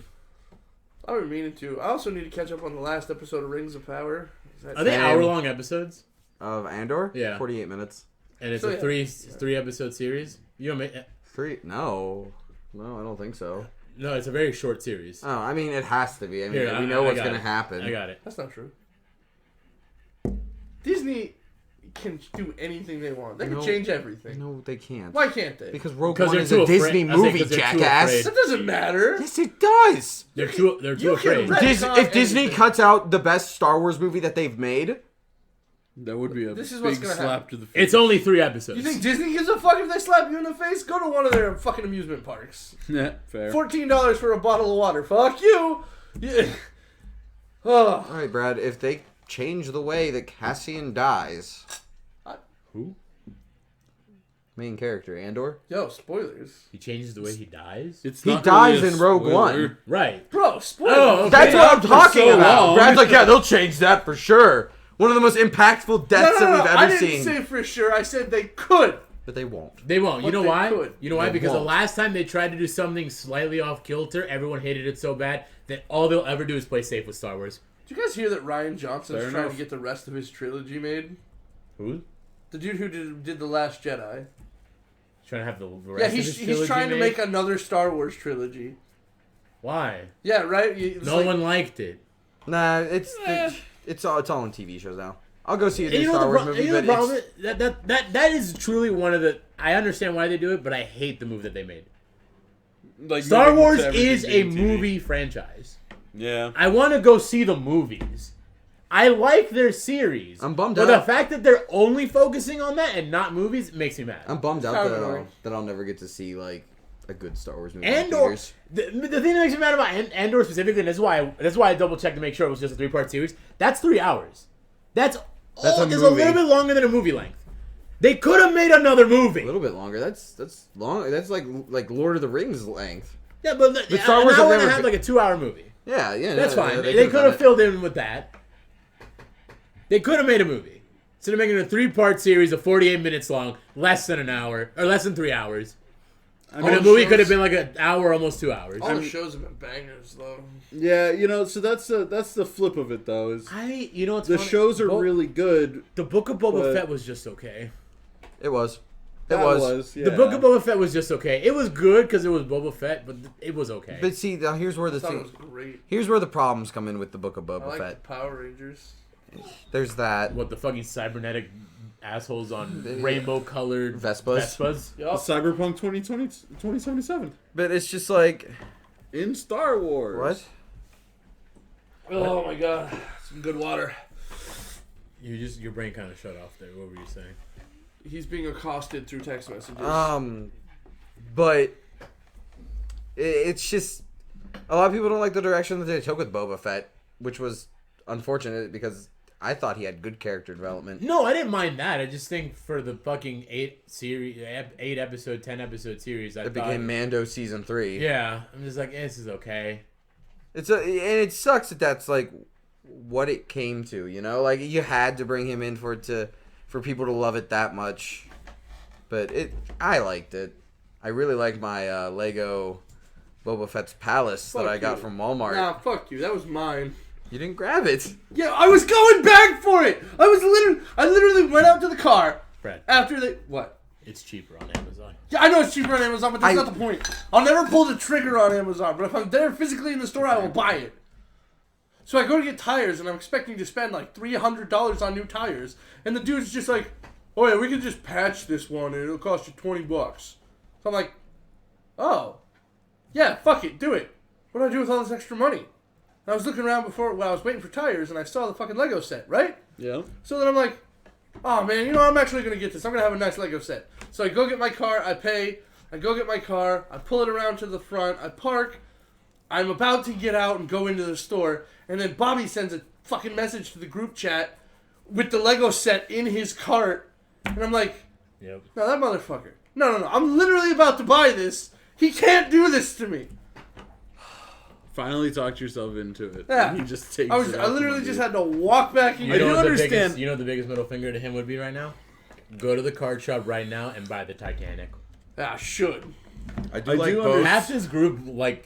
[SPEAKER 1] I've been meaning to. I also need to catch up on the last episode of Rings of Power.
[SPEAKER 2] Are they
[SPEAKER 3] Same.
[SPEAKER 2] hour-long episodes?
[SPEAKER 3] Of Andor?
[SPEAKER 2] Yeah.
[SPEAKER 3] 48 minutes.
[SPEAKER 2] And it's
[SPEAKER 1] So,
[SPEAKER 2] a
[SPEAKER 1] yeah.
[SPEAKER 2] three episode series? You don't make...
[SPEAKER 3] 3? No. No, I don't think so.
[SPEAKER 2] No, it's a very short series.
[SPEAKER 3] Oh, I mean, it has to be. I mean,
[SPEAKER 2] Here,
[SPEAKER 3] we know
[SPEAKER 2] I
[SPEAKER 3] what's
[SPEAKER 2] got
[SPEAKER 3] going to
[SPEAKER 2] it.
[SPEAKER 3] happen.
[SPEAKER 2] I got it.
[SPEAKER 1] That's not true. Disney can do anything they want. They can
[SPEAKER 3] No.
[SPEAKER 1] change everything.
[SPEAKER 3] No, they can't.
[SPEAKER 1] Why can't they?
[SPEAKER 3] Because Rogue
[SPEAKER 2] Because
[SPEAKER 3] One
[SPEAKER 2] they're
[SPEAKER 3] is
[SPEAKER 2] too
[SPEAKER 3] a
[SPEAKER 2] afraid-
[SPEAKER 3] Disney
[SPEAKER 2] I say
[SPEAKER 3] movie,
[SPEAKER 2] 'cause they're too
[SPEAKER 3] jackass.
[SPEAKER 2] afraid.
[SPEAKER 1] That doesn't matter.
[SPEAKER 3] Yes, it does.
[SPEAKER 2] They're too
[SPEAKER 1] You
[SPEAKER 2] afraid.
[SPEAKER 1] can retcon
[SPEAKER 3] Disney, if Disney
[SPEAKER 1] anything.
[SPEAKER 3] cuts out the best Star Wars movie that they've made,
[SPEAKER 4] That would be a
[SPEAKER 1] This is what's
[SPEAKER 4] big
[SPEAKER 1] gonna
[SPEAKER 4] slap
[SPEAKER 1] happen.
[SPEAKER 4] to the face.
[SPEAKER 2] It's only 3 episodes.
[SPEAKER 1] You think Disney gives a fuck if they slap you in the face? Go to one of their fucking amusement parks.
[SPEAKER 4] Yeah, fair.
[SPEAKER 1] $14 for a bottle of water. Fuck you. Yeah. Oh.
[SPEAKER 3] all right, Brad. If they change the way that Cassian dies,
[SPEAKER 2] Who?
[SPEAKER 3] main character Andor,
[SPEAKER 1] Yo, spoilers.
[SPEAKER 2] He changes the way he dies?
[SPEAKER 4] It's
[SPEAKER 3] He
[SPEAKER 4] not
[SPEAKER 3] dies
[SPEAKER 4] really a
[SPEAKER 3] in Rogue
[SPEAKER 4] spoiler.
[SPEAKER 3] One.
[SPEAKER 2] Right.
[SPEAKER 1] Bro, spoilers.
[SPEAKER 2] Oh, okay.
[SPEAKER 3] that's what I'm
[SPEAKER 4] for
[SPEAKER 3] talking
[SPEAKER 4] so
[SPEAKER 3] about.
[SPEAKER 4] long.
[SPEAKER 3] Brad's like, yeah, they'll change that for sure. One of the most impactful deaths that we've
[SPEAKER 1] I
[SPEAKER 3] ever
[SPEAKER 1] didn't
[SPEAKER 3] seen,
[SPEAKER 1] say for sure. I said they could.
[SPEAKER 3] but they won't.
[SPEAKER 2] They won't. You
[SPEAKER 1] But
[SPEAKER 2] know
[SPEAKER 1] they
[SPEAKER 2] why?
[SPEAKER 1] could.
[SPEAKER 2] You know why?
[SPEAKER 3] They
[SPEAKER 2] Because
[SPEAKER 3] won't.
[SPEAKER 2] the last time they tried to do something slightly off kilter, everyone hated it so bad that all they'll ever do is play safe with Star Wars.
[SPEAKER 1] Did you guys hear that Ryan Johnson's
[SPEAKER 4] Fair
[SPEAKER 1] trying
[SPEAKER 4] enough.
[SPEAKER 1] to get the rest of his trilogy made?
[SPEAKER 2] Who?
[SPEAKER 1] The dude who did The Last Jedi.
[SPEAKER 2] Trying to have the rest
[SPEAKER 1] Yeah,
[SPEAKER 2] of his
[SPEAKER 1] he's
[SPEAKER 2] trilogy
[SPEAKER 1] trying to
[SPEAKER 2] made?
[SPEAKER 1] make another Star Wars trilogy.
[SPEAKER 2] Why?
[SPEAKER 1] Yeah, right? It's
[SPEAKER 2] No
[SPEAKER 1] like-
[SPEAKER 2] one liked it.
[SPEAKER 3] Nah, it's all on TV shows now. I'll go see a
[SPEAKER 2] And
[SPEAKER 3] new
[SPEAKER 2] you know
[SPEAKER 3] Star
[SPEAKER 2] the,
[SPEAKER 3] Wars
[SPEAKER 2] pro-
[SPEAKER 3] movie,
[SPEAKER 2] you know
[SPEAKER 3] but
[SPEAKER 2] the problem
[SPEAKER 3] it's,
[SPEAKER 2] is? That is truly one of the... I understand why they do it, but I hate the move that they made.
[SPEAKER 4] Like
[SPEAKER 2] Star
[SPEAKER 4] moving
[SPEAKER 2] Wars
[SPEAKER 4] to everything
[SPEAKER 2] is a
[SPEAKER 4] being TV.
[SPEAKER 2] movie franchise.
[SPEAKER 4] Yeah.
[SPEAKER 2] I want to go see the movies. I like their series.
[SPEAKER 3] I'm bummed
[SPEAKER 2] but
[SPEAKER 3] out.
[SPEAKER 2] the fact that they're only focusing on that and not movies makes me mad.
[SPEAKER 3] I'm bummed out
[SPEAKER 1] Kinda
[SPEAKER 3] that
[SPEAKER 1] annoying.
[SPEAKER 3] I'll never get to see like a good Star Wars movie. in
[SPEAKER 2] Andor,
[SPEAKER 3] theaters.
[SPEAKER 2] the thing that makes me mad about Andor specifically, and that's why I double checked to make sure it was just a 3-part series. That's 3 hours. That's
[SPEAKER 3] a
[SPEAKER 2] a
[SPEAKER 3] movie.
[SPEAKER 2] little bit longer than a movie length. They could have made another movie.
[SPEAKER 3] A little bit longer. That's long. That's like Lord of the Rings length.
[SPEAKER 2] Yeah, but
[SPEAKER 3] Star Wars
[SPEAKER 2] an hour
[SPEAKER 3] have
[SPEAKER 2] and a
[SPEAKER 3] never
[SPEAKER 2] half,
[SPEAKER 3] been-
[SPEAKER 2] like a 2-hour movie.
[SPEAKER 3] Yeah, yeah.
[SPEAKER 2] That's
[SPEAKER 3] no,
[SPEAKER 2] fine. They
[SPEAKER 3] could've
[SPEAKER 2] could
[SPEAKER 3] done
[SPEAKER 2] have
[SPEAKER 3] it.
[SPEAKER 2] filled in with that. They could have made a movie. Instead of making a 3-part series of 48 minutes long, less than an hour, or less than 3 hours.
[SPEAKER 4] I
[SPEAKER 2] But
[SPEAKER 4] mean,
[SPEAKER 2] a movie could have been like an hour, almost 2 hours.
[SPEAKER 1] All the shows have been bangers, though.
[SPEAKER 4] yeah, you know, so that's the flip of it though. Is
[SPEAKER 2] You know what's
[SPEAKER 4] the
[SPEAKER 2] funny?
[SPEAKER 4] shows are really good.
[SPEAKER 2] The Book of Boba
[SPEAKER 4] but-
[SPEAKER 2] Fett was just okay.
[SPEAKER 3] It was.
[SPEAKER 4] That was yeah.
[SPEAKER 2] The Book of Boba Fett was just okay. It was good because it was Boba Fett, but it was okay.
[SPEAKER 3] But see, now here's where
[SPEAKER 1] I
[SPEAKER 3] the
[SPEAKER 1] thought it
[SPEAKER 3] thing.
[SPEAKER 1] was great.
[SPEAKER 3] Here's where the problems come in with the Book of
[SPEAKER 1] I
[SPEAKER 3] Boba
[SPEAKER 1] like
[SPEAKER 3] Fett.
[SPEAKER 1] the Power Rangers.
[SPEAKER 3] There's that.
[SPEAKER 2] What, the fucking cybernetic assholes on rainbow-colored
[SPEAKER 3] Vespas.
[SPEAKER 1] Yup.
[SPEAKER 4] Cyberpunk 2077
[SPEAKER 3] But it's just like
[SPEAKER 4] in Star Wars.
[SPEAKER 3] what?
[SPEAKER 1] Oh my god. Some good water.
[SPEAKER 2] Your brain kind of shut off there. What were you saying?
[SPEAKER 1] He's being accosted through text messages.
[SPEAKER 3] But it's just a lot of people don't like the direction that they took with Boba Fett, which was unfortunate because I thought he had good character development.
[SPEAKER 2] No, I didn't mind that. I just think for the fucking 8-episode, 10-episode series, I
[SPEAKER 3] It
[SPEAKER 2] thought...
[SPEAKER 3] became Mando season 3.
[SPEAKER 2] Yeah, I'm just like, this is okay.
[SPEAKER 3] And it sucks that that's like what it came to, you know? Like you had to bring him in for people to love it that much. But I liked it. I really like my Lego Boba Fett's palace that I got from Walmart.
[SPEAKER 1] Nah, fuck you. That was mine.
[SPEAKER 3] You didn't grab it.
[SPEAKER 1] Yeah, I was going back for it. I literally went out to the car.
[SPEAKER 2] Brad.
[SPEAKER 1] After they what?
[SPEAKER 2] It's cheaper on Amazon.
[SPEAKER 1] Yeah, I know it's cheaper on Amazon, but that's not the point. I'll never pull the trigger on Amazon, but if I'm there physically in the store, I will buy it. So I go to get tires, and I'm expecting to spend like $300 on new tires, and the dude's just like, "Oh yeah, we can just patch this one, and it'll cost you $20." So I'm like, "Oh, yeah, fuck it, do it. What do I do with all this extra money?" And I was looking around while I was waiting for tires, and I saw the fucking Lego set, right?
[SPEAKER 4] Yeah.
[SPEAKER 1] So then I'm like, "Oh man, you know I'm actually gonna get this. I'm gonna have a nice Lego set." So I go get my car, I pay, I go get my car, I pull it around to the front, I park, I'm about to get out and go into the store, and then Bobby sends a fucking message to the group chat with the Lego set in his cart, and I'm like,
[SPEAKER 2] Yep.
[SPEAKER 1] "No, that motherfucker. No, I'm literally about to buy this. He can't do this to me."
[SPEAKER 4] Finally talked yourself into it.
[SPEAKER 1] Yeah.
[SPEAKER 4] And he just takes
[SPEAKER 1] I
[SPEAKER 4] it out
[SPEAKER 1] literally
[SPEAKER 4] from
[SPEAKER 1] just
[SPEAKER 4] you.
[SPEAKER 1] had to walk back in.
[SPEAKER 2] You know
[SPEAKER 4] do
[SPEAKER 2] what
[SPEAKER 4] understand-
[SPEAKER 2] you know what the biggest middle finger to him would be right now? Go to the card shop right now and buy the Titanic.
[SPEAKER 1] Ah, should.
[SPEAKER 3] I
[SPEAKER 4] I
[SPEAKER 3] do like
[SPEAKER 4] do
[SPEAKER 3] boats.
[SPEAKER 2] Half this group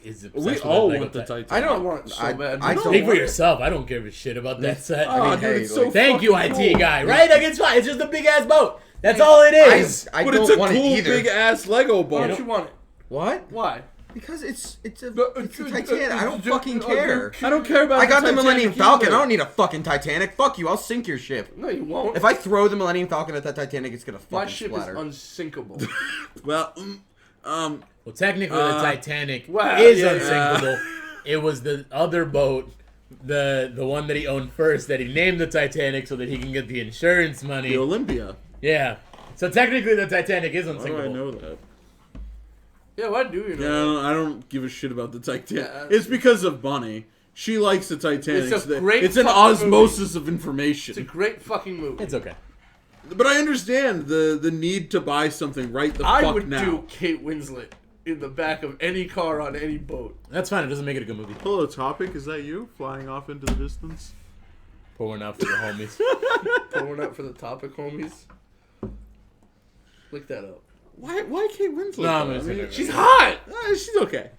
[SPEAKER 2] is obsessed
[SPEAKER 4] We
[SPEAKER 2] with
[SPEAKER 4] all
[SPEAKER 2] Lego
[SPEAKER 4] want the
[SPEAKER 2] Titanic.
[SPEAKER 4] Titanic.
[SPEAKER 3] I don't
[SPEAKER 1] want it so
[SPEAKER 3] I,
[SPEAKER 1] bad.
[SPEAKER 3] I
[SPEAKER 1] You
[SPEAKER 3] don't
[SPEAKER 2] Speak for
[SPEAKER 3] want it.
[SPEAKER 2] yourself. I don't give a shit about that set.
[SPEAKER 4] Oh,
[SPEAKER 3] mean,
[SPEAKER 4] dude,
[SPEAKER 3] hey,
[SPEAKER 4] it's so
[SPEAKER 3] like-
[SPEAKER 2] Thank you,
[SPEAKER 4] fucking
[SPEAKER 2] IT
[SPEAKER 4] cool.
[SPEAKER 2] guy. Right? Like, it's fine. It's just a big ass boat. That's all it is.
[SPEAKER 3] I
[SPEAKER 4] But
[SPEAKER 3] don't
[SPEAKER 4] it's a
[SPEAKER 3] want
[SPEAKER 4] cool
[SPEAKER 3] it either.
[SPEAKER 4] big ass Lego
[SPEAKER 1] Why
[SPEAKER 4] boat.
[SPEAKER 1] don't you want it?
[SPEAKER 3] What?
[SPEAKER 1] Why?
[SPEAKER 3] Because it's a Titanic. I don't fucking
[SPEAKER 1] uh,
[SPEAKER 3] care.
[SPEAKER 4] I don't care about
[SPEAKER 3] I got the
[SPEAKER 4] Titanic
[SPEAKER 3] Millennium Falcon.
[SPEAKER 4] either.
[SPEAKER 3] I don't need a fucking Titanic. Fuck you. I'll sink your ship.
[SPEAKER 1] No, you won't.
[SPEAKER 3] If I throw the Millennium Falcon at that Titanic, it's gonna
[SPEAKER 1] My
[SPEAKER 3] fucking
[SPEAKER 1] ship
[SPEAKER 3] splatter.
[SPEAKER 1] is unsinkable.
[SPEAKER 4] Well,
[SPEAKER 2] Well, technically, the Titanic
[SPEAKER 1] wow,
[SPEAKER 2] is
[SPEAKER 1] yeah,
[SPEAKER 2] unsinkable. It was the other boat, the one that he owned first, that he named the Titanic so that he can get the insurance money.
[SPEAKER 4] the Olympia.
[SPEAKER 2] Yeah. So technically, the Titanic is
[SPEAKER 4] How do
[SPEAKER 2] unsinkable.
[SPEAKER 4] I know that?
[SPEAKER 1] Yeah, why do you
[SPEAKER 4] Yeah,
[SPEAKER 1] know?
[SPEAKER 4] I don't give a shit about the Titanic.
[SPEAKER 1] Yeah.
[SPEAKER 4] It's because of Bunny. She likes the Titanic.
[SPEAKER 1] It's a great
[SPEAKER 4] It's an
[SPEAKER 1] fucking
[SPEAKER 4] osmosis of
[SPEAKER 1] It's a
[SPEAKER 4] information.
[SPEAKER 1] great fucking movie.
[SPEAKER 2] It's okay.
[SPEAKER 4] But I understand the need to buy something right the
[SPEAKER 1] I
[SPEAKER 4] fuck
[SPEAKER 1] would
[SPEAKER 4] now.
[SPEAKER 1] do Kate Winslet in the back of any car on any boat.
[SPEAKER 2] That's fine. It doesn't make it a good movie.
[SPEAKER 5] Hello, Topic. Is that you flying off into the distance?
[SPEAKER 2] Pouring out for the homies.
[SPEAKER 1] Pouring up for the topic, homies. Look that up.
[SPEAKER 4] Why Kate Winslet?
[SPEAKER 2] No, I'm
[SPEAKER 4] though?
[SPEAKER 2] gonna say that.
[SPEAKER 1] She's hot.
[SPEAKER 4] She's okay.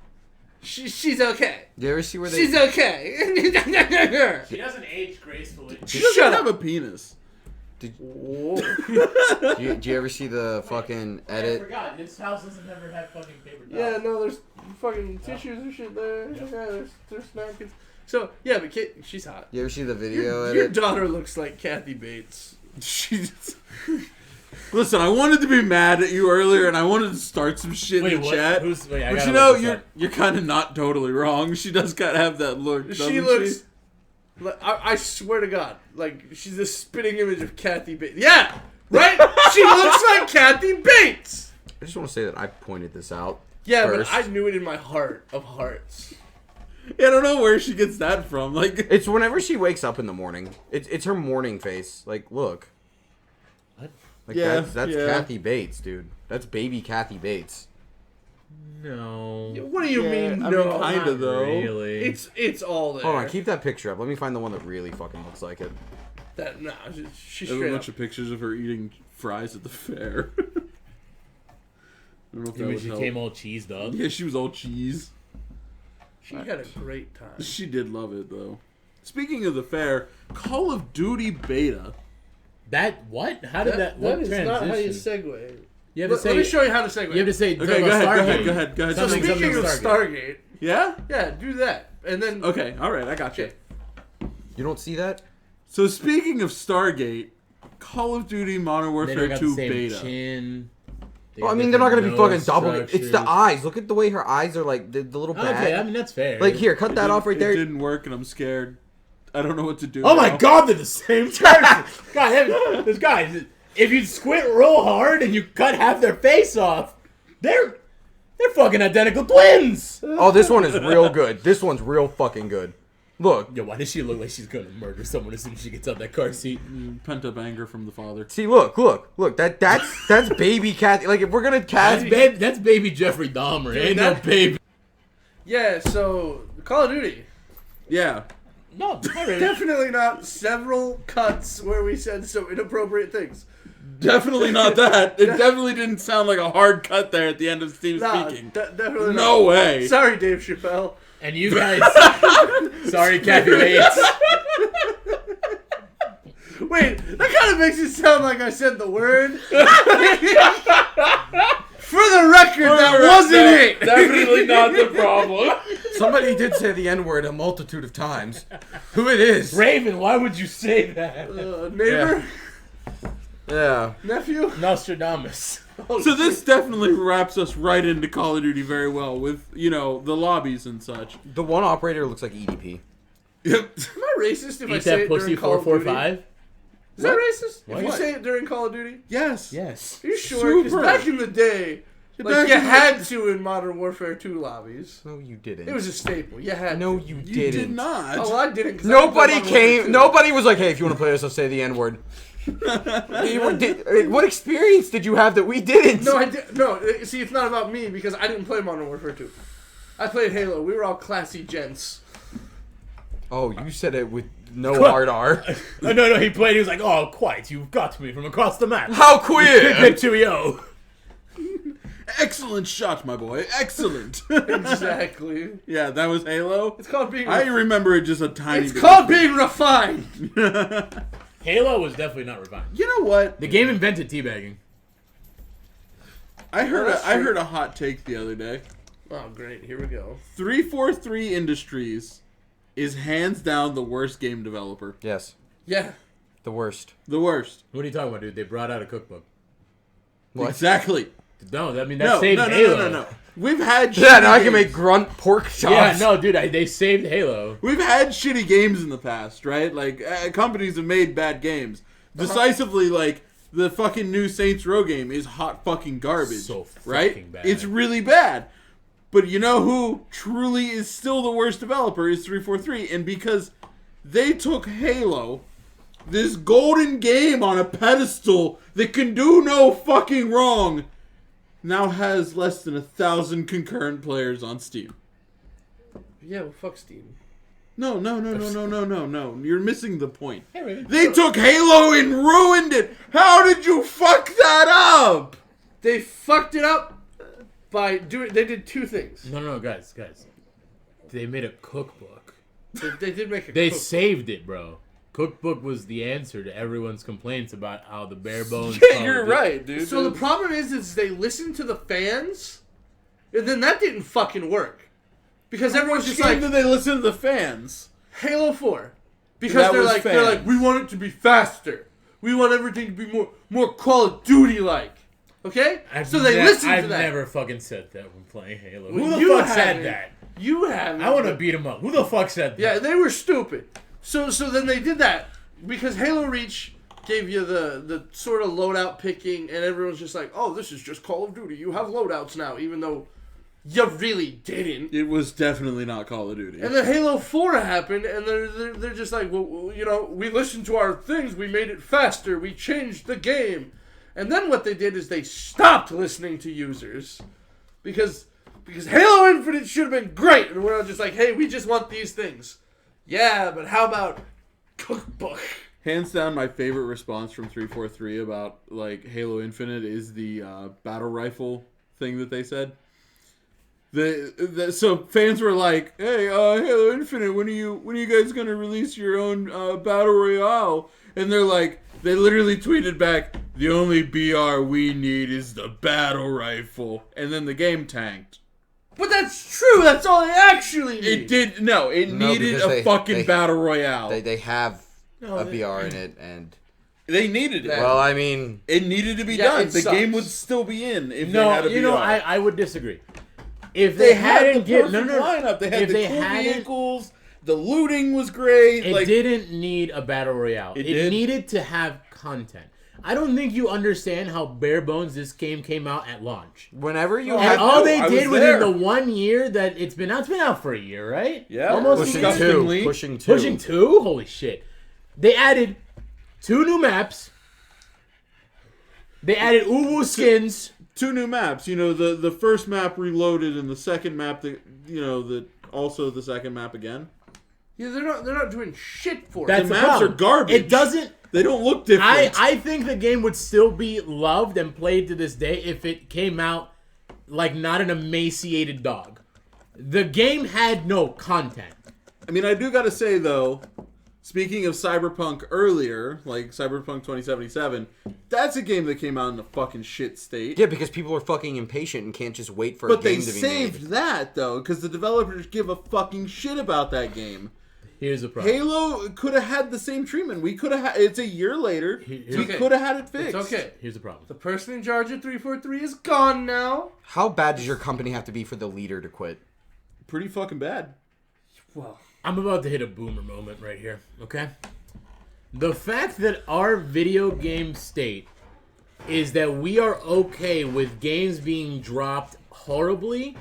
[SPEAKER 1] She's okay.
[SPEAKER 3] You ever see where they?
[SPEAKER 1] She's okay.
[SPEAKER 2] She doesn't age gracefully.
[SPEAKER 4] She doesn't
[SPEAKER 1] Shut
[SPEAKER 4] have
[SPEAKER 1] up.
[SPEAKER 4] a penis.
[SPEAKER 1] Whoa.
[SPEAKER 3] Did you ever see the fucking
[SPEAKER 2] I
[SPEAKER 3] edit?
[SPEAKER 2] forgot. This house doesn't ever have fucking paper towels.
[SPEAKER 1] Yeah, no, there's fucking tissues and shit there.
[SPEAKER 2] Yep.
[SPEAKER 1] Yeah, there's napkins. So yeah, but Kate, she's hot.
[SPEAKER 3] You ever see the video
[SPEAKER 1] Your
[SPEAKER 3] edit?
[SPEAKER 1] daughter looks like Kathy Bates.
[SPEAKER 4] She's. Listen, I wanted to be mad at you earlier, and I wanted to start some shit
[SPEAKER 2] Wait,
[SPEAKER 4] in the
[SPEAKER 2] what?
[SPEAKER 4] chat.
[SPEAKER 2] I
[SPEAKER 4] But
[SPEAKER 2] gotta
[SPEAKER 4] you know,
[SPEAKER 2] look this up.
[SPEAKER 4] you're kind of not totally wrong. She does kind of have that look.
[SPEAKER 1] She
[SPEAKER 4] doesn't
[SPEAKER 1] looks. Like, I swear to God, like she's a spitting image of Kathy Bates. Yeah, right. She looks like Kathy Bates.
[SPEAKER 3] I just want to say that I pointed this out.
[SPEAKER 1] Yeah,
[SPEAKER 3] First.
[SPEAKER 1] but I knew it in my heart of hearts.
[SPEAKER 4] Yeah, I don't know where she gets that from. Like,
[SPEAKER 3] It's whenever she wakes up in the morning. It's her morning face. Like, look.
[SPEAKER 2] What?
[SPEAKER 3] Like
[SPEAKER 4] Yeah,
[SPEAKER 3] that's
[SPEAKER 4] yeah.
[SPEAKER 3] Kathy Bates, dude. That's baby Kathy Bates.
[SPEAKER 2] No.
[SPEAKER 1] What do you
[SPEAKER 4] Yeah,
[SPEAKER 1] mean?
[SPEAKER 4] I
[SPEAKER 1] No,
[SPEAKER 4] mean, kinda
[SPEAKER 2] Not
[SPEAKER 4] though.
[SPEAKER 2] Really.
[SPEAKER 1] It's all there.
[SPEAKER 3] Hold on, keep that picture up. Let me find the one that really fucking looks like it.
[SPEAKER 1] that. Nah, she's
[SPEAKER 4] There's a
[SPEAKER 1] straight
[SPEAKER 4] bunch
[SPEAKER 1] up.
[SPEAKER 4] of pictures of her eating fries at the fair. I don't know if that
[SPEAKER 2] Maybe
[SPEAKER 4] would
[SPEAKER 2] she
[SPEAKER 4] help.
[SPEAKER 2] came all cheesed up.
[SPEAKER 4] Yeah, she was all cheese.
[SPEAKER 1] She had a great time.
[SPEAKER 4] She did love it though. Speaking of the fair, Call of Duty beta.
[SPEAKER 2] That what? How did that?
[SPEAKER 1] That
[SPEAKER 2] What
[SPEAKER 1] is
[SPEAKER 2] transition?
[SPEAKER 1] not how you segue.
[SPEAKER 2] You have to say.
[SPEAKER 1] Let me show you how to segue.
[SPEAKER 2] You have to say.
[SPEAKER 4] Okay,
[SPEAKER 2] talk about Stargate.
[SPEAKER 4] go ahead.
[SPEAKER 1] So
[SPEAKER 2] Something,
[SPEAKER 1] speaking of
[SPEAKER 2] Stargate.
[SPEAKER 1] Stargate,
[SPEAKER 4] Yeah?
[SPEAKER 1] yeah, do that, and then
[SPEAKER 4] Okay, alright, I got you.
[SPEAKER 1] Okay.
[SPEAKER 3] You don't see that?
[SPEAKER 4] So speaking of Stargate, Call of Duty Modern
[SPEAKER 2] They don't
[SPEAKER 4] Warfare
[SPEAKER 2] got
[SPEAKER 4] 2
[SPEAKER 2] the same
[SPEAKER 4] beta.
[SPEAKER 2] chin. They
[SPEAKER 3] Well, I
[SPEAKER 2] got
[SPEAKER 3] mean, they're not gonna be
[SPEAKER 2] different
[SPEAKER 3] fucking double.
[SPEAKER 2] nose
[SPEAKER 3] It's the
[SPEAKER 2] structures.
[SPEAKER 3] eyes. Look at the way her eyes are like the little bag.
[SPEAKER 2] Okay, I mean that's fair.
[SPEAKER 3] Like here, cut that off right
[SPEAKER 4] It
[SPEAKER 3] there.
[SPEAKER 4] didn't work and I'm scared. I don't know what to do.
[SPEAKER 2] Oh my
[SPEAKER 4] now.
[SPEAKER 2] god, they're the same person. God, this guy. If you squint real hard and you cut half their face off, they're fucking identical twins.
[SPEAKER 3] Oh, this one is real good. This one's real fucking good. Look.
[SPEAKER 2] Yo, why does she look like she's gonna murder someone as soon as she gets out that car seat?
[SPEAKER 4] Pent up anger from the father.
[SPEAKER 3] See, look. That's baby Kathy. Like if we're gonna cast,
[SPEAKER 2] That's baby Jeffrey Dahmer. Ain't no
[SPEAKER 1] that-
[SPEAKER 2] baby.
[SPEAKER 1] yeah. So Call of Duty.
[SPEAKER 4] Yeah.
[SPEAKER 2] No, not really.
[SPEAKER 1] Definitely not several cuts where we said some inappropriate things.
[SPEAKER 4] Definitely not that. It definitely didn't sound like a hard cut there at the end of Steve speaking.
[SPEAKER 1] Definitely
[SPEAKER 4] No
[SPEAKER 1] not.
[SPEAKER 4] way.
[SPEAKER 1] Sorry, Dave Chappelle.
[SPEAKER 2] And you guys... Sorry, Kathy Bates.
[SPEAKER 1] Wait, that kind of makes it sound like I said the word. For the record, that wasn't it.
[SPEAKER 4] Definitely not the problem.
[SPEAKER 3] Somebody did say the N-word a multitude of times. Who it is?
[SPEAKER 2] Raven, why would you say that?
[SPEAKER 1] Neighbor?
[SPEAKER 3] Yeah.
[SPEAKER 1] Nephew?
[SPEAKER 2] Nostradamus.
[SPEAKER 1] Oh,
[SPEAKER 4] So this definitely wraps us right into Call of Duty very well with, the lobbies and such.
[SPEAKER 3] The one operator looks like EDP.
[SPEAKER 4] Yep.
[SPEAKER 1] Am I racist if I
[SPEAKER 2] Eat
[SPEAKER 1] say
[SPEAKER 2] that
[SPEAKER 1] it
[SPEAKER 2] pussy
[SPEAKER 1] during Call of Duty?
[SPEAKER 2] 445?
[SPEAKER 1] Is that racist?
[SPEAKER 2] What?
[SPEAKER 1] If you say it during Call of Duty?
[SPEAKER 4] Yes.
[SPEAKER 2] Yes.
[SPEAKER 1] Are you sure? Because
[SPEAKER 4] Super.
[SPEAKER 1] back in the day,
[SPEAKER 4] Back
[SPEAKER 1] you
[SPEAKER 4] in the-
[SPEAKER 1] had to in Modern Warfare 2 lobbies.
[SPEAKER 3] No, you didn't.
[SPEAKER 1] It was a staple. You had
[SPEAKER 3] No,
[SPEAKER 1] to.
[SPEAKER 3] you
[SPEAKER 4] You
[SPEAKER 3] didn't.
[SPEAKER 4] did not.
[SPEAKER 1] Oh, well, I didn't. 'Cause I
[SPEAKER 3] Nobody
[SPEAKER 1] didn't play Modern Warfare 2.
[SPEAKER 3] came. Nobody was like, "Hey, if you want to play this, I'll say the N-word." What experience did you have that we didn't?
[SPEAKER 1] No, I did. No, see, it's not about me because I didn't play Modern Warfare 2. I played Halo. We were all classy gents.
[SPEAKER 3] Oh, you said it with no hard R.
[SPEAKER 2] No, he played. He was like, "Oh, quite. You've got to me from across the map."
[SPEAKER 3] How queer!
[SPEAKER 2] Good to yo.
[SPEAKER 4] Excellent shot, my boy. Excellent.
[SPEAKER 1] Exactly.
[SPEAKER 4] Yeah, that was Halo.
[SPEAKER 1] It's called being.
[SPEAKER 4] I remember it just a tiny
[SPEAKER 1] It's
[SPEAKER 4] bit.
[SPEAKER 1] called being refined.
[SPEAKER 2] Halo was definitely not refined.
[SPEAKER 4] You know what?
[SPEAKER 2] The game invented teabagging.
[SPEAKER 4] I heard
[SPEAKER 1] That's
[SPEAKER 4] I
[SPEAKER 1] true.
[SPEAKER 4] heard a hot take the other day.
[SPEAKER 1] Oh, great. Here we go.
[SPEAKER 4] 343 Industries is hands down the worst game developer.
[SPEAKER 3] Yes,
[SPEAKER 1] Yeah.
[SPEAKER 3] the worst.
[SPEAKER 4] The worst.
[SPEAKER 2] What are you talking about, dude? They brought out a cookbook.
[SPEAKER 3] What?
[SPEAKER 4] Exactly.
[SPEAKER 2] No, I mean that
[SPEAKER 4] No,
[SPEAKER 2] saved
[SPEAKER 4] no, no,
[SPEAKER 2] Halo.
[SPEAKER 4] no, no, no. We've had
[SPEAKER 3] Yeah, now I
[SPEAKER 4] shitty
[SPEAKER 3] can make
[SPEAKER 4] games.
[SPEAKER 3] grunt pork chops.
[SPEAKER 2] Yeah, no, dude, they saved Halo.
[SPEAKER 4] We've had shitty games in the past, right? Like, companies have made bad games. Decisively, like, the fucking new Saints Row game is hot fucking garbage.
[SPEAKER 2] So fucking
[SPEAKER 4] right?
[SPEAKER 2] bad.
[SPEAKER 4] It's really bad. But you know who truly is still the worst developer is 343. And because they took Halo, this golden game on a pedestal that can do no fucking wrong, now has less than 1,000 concurrent players on Steam.
[SPEAKER 1] Yeah, well, fuck Steam.
[SPEAKER 4] No. You're missing the point.
[SPEAKER 2] Hey, Raven.
[SPEAKER 4] They took Halo and ruined it. How did you fuck that up?
[SPEAKER 1] They fucked it up by doing. They did two things.
[SPEAKER 2] No, guys. They made a cookbook.
[SPEAKER 1] They did make a.
[SPEAKER 2] They
[SPEAKER 1] cook-
[SPEAKER 2] saved it, bro. Cookbook was the answer to everyone's complaints about how the bare bones.
[SPEAKER 4] Yeah, you're right, dude.
[SPEAKER 1] So the problem is they listened to the fans, and then that didn't fucking work, because everyone's
[SPEAKER 4] Which
[SPEAKER 1] just
[SPEAKER 4] game
[SPEAKER 1] like
[SPEAKER 4] did they listen to the fans?
[SPEAKER 1] Halo 4, because
[SPEAKER 4] That
[SPEAKER 1] they're
[SPEAKER 4] was
[SPEAKER 1] like
[SPEAKER 4] fans.
[SPEAKER 1] we want it to be faster, we want everything to be more Call of Duty like, okay? So they listened to
[SPEAKER 2] I've
[SPEAKER 1] that.
[SPEAKER 2] never fucking said that when playing Halo.
[SPEAKER 1] Well,
[SPEAKER 2] Who the
[SPEAKER 1] you
[SPEAKER 2] fuck said
[SPEAKER 1] haven't.
[SPEAKER 2] that?
[SPEAKER 1] You have.
[SPEAKER 2] I want to beat him up. Who the fuck said that?
[SPEAKER 1] Yeah, they were stupid. So then they did that because Halo Reach gave you the sort of loadout picking, and everyone's just like, oh, this is just Call of Duty. You have loadouts now, even though you really didn't.
[SPEAKER 4] It was definitely not Call of Duty.
[SPEAKER 1] And then Halo 4 happened, and they're just like, well, you know, we listened to our things, we made it faster, we changed the game. And then what they did is they stopped listening to users. Because Halo Infinite should have been great, and we're all just like, hey, we just want these things. Yeah, but how about Cookbook?
[SPEAKER 4] Hands down, my favorite response from 343 about like Halo Infinite is the battle rifle thing that they said. So fans were like, "Hey, Halo Infinite, when are you guys gonna release your own battle royale?" And they're like, they literally tweeted back, "The only BR we need is the battle rifle," and then the game tanked.
[SPEAKER 1] But that's true. That's all they actually need.
[SPEAKER 4] It did no. It
[SPEAKER 3] No,
[SPEAKER 4] needed
[SPEAKER 3] because
[SPEAKER 4] a fucking battle royale.
[SPEAKER 3] They have
[SPEAKER 1] No,
[SPEAKER 3] a
[SPEAKER 1] they-
[SPEAKER 3] BR in it, and
[SPEAKER 4] They needed it.
[SPEAKER 3] well, I mean,
[SPEAKER 4] It needed to be
[SPEAKER 1] Yeah,
[SPEAKER 4] done.
[SPEAKER 1] it
[SPEAKER 4] The
[SPEAKER 1] sucks.
[SPEAKER 4] game would still be in if they
[SPEAKER 2] No,
[SPEAKER 4] had a
[SPEAKER 2] you know,
[SPEAKER 4] VR.
[SPEAKER 2] I would disagree. If
[SPEAKER 4] They
[SPEAKER 2] they
[SPEAKER 4] had
[SPEAKER 2] hadn't
[SPEAKER 4] the
[SPEAKER 2] get
[SPEAKER 4] perfect
[SPEAKER 2] no,
[SPEAKER 4] lineup. They had
[SPEAKER 2] if
[SPEAKER 4] the
[SPEAKER 2] they
[SPEAKER 4] cool
[SPEAKER 2] hadn't-
[SPEAKER 4] vehicles. The looting was great.
[SPEAKER 2] It
[SPEAKER 4] like
[SPEAKER 2] didn't need a battle royale.
[SPEAKER 4] It
[SPEAKER 2] It
[SPEAKER 4] did?
[SPEAKER 2] needed to have content. I don't think you understand how bare bones this game came out at launch.
[SPEAKER 3] whenever you
[SPEAKER 4] Oh,
[SPEAKER 3] have
[SPEAKER 2] And all they
[SPEAKER 4] I
[SPEAKER 2] did
[SPEAKER 4] was
[SPEAKER 2] within
[SPEAKER 4] there.
[SPEAKER 2] the 1 year that it's been out for a year, right?
[SPEAKER 4] Yeah.
[SPEAKER 2] Almost
[SPEAKER 3] pushing
[SPEAKER 2] a year.
[SPEAKER 4] Disgustingly.
[SPEAKER 3] pushing
[SPEAKER 2] Pushing 2? Holy shit. They added 2 new maps. They added Uwu skins.
[SPEAKER 4] 2 new maps. You know, the first map reloaded and the second map that also the second map again.
[SPEAKER 1] Yeah, they're not doing shit for
[SPEAKER 2] That's
[SPEAKER 1] it.
[SPEAKER 4] The
[SPEAKER 2] the
[SPEAKER 4] maps
[SPEAKER 2] problem.
[SPEAKER 4] are garbage.
[SPEAKER 2] It doesn't.
[SPEAKER 4] They don't look different.
[SPEAKER 2] I think the game would still be loved and played to this day if it came out like not an emaciated dog. The game had no content.
[SPEAKER 4] I mean, I do gotta say though, speaking of Cyberpunk earlier, like Cyberpunk 2077, that's a game that came out in a fucking shit state.
[SPEAKER 3] Yeah, because people are fucking impatient and can't just wait for a
[SPEAKER 4] But
[SPEAKER 3] game
[SPEAKER 4] they
[SPEAKER 3] to be
[SPEAKER 4] saved
[SPEAKER 3] made.
[SPEAKER 4] that though, because the developers give a fucking shit about that game.
[SPEAKER 2] Here's the problem.
[SPEAKER 4] Halo could have had the same treatment. We could have had. It's a year later.
[SPEAKER 2] It's
[SPEAKER 4] We
[SPEAKER 1] okay.
[SPEAKER 4] could have had it fixed.
[SPEAKER 1] It's okay.
[SPEAKER 2] Here's the problem.
[SPEAKER 1] The person in charge of 343 is gone now.
[SPEAKER 3] How bad does your company have to be for the leader to quit?
[SPEAKER 4] Pretty fucking bad.
[SPEAKER 1] Well,
[SPEAKER 2] I'm about to hit a boomer moment right here, okay? The fact that our video game state is that we are okay with games being dropped horribly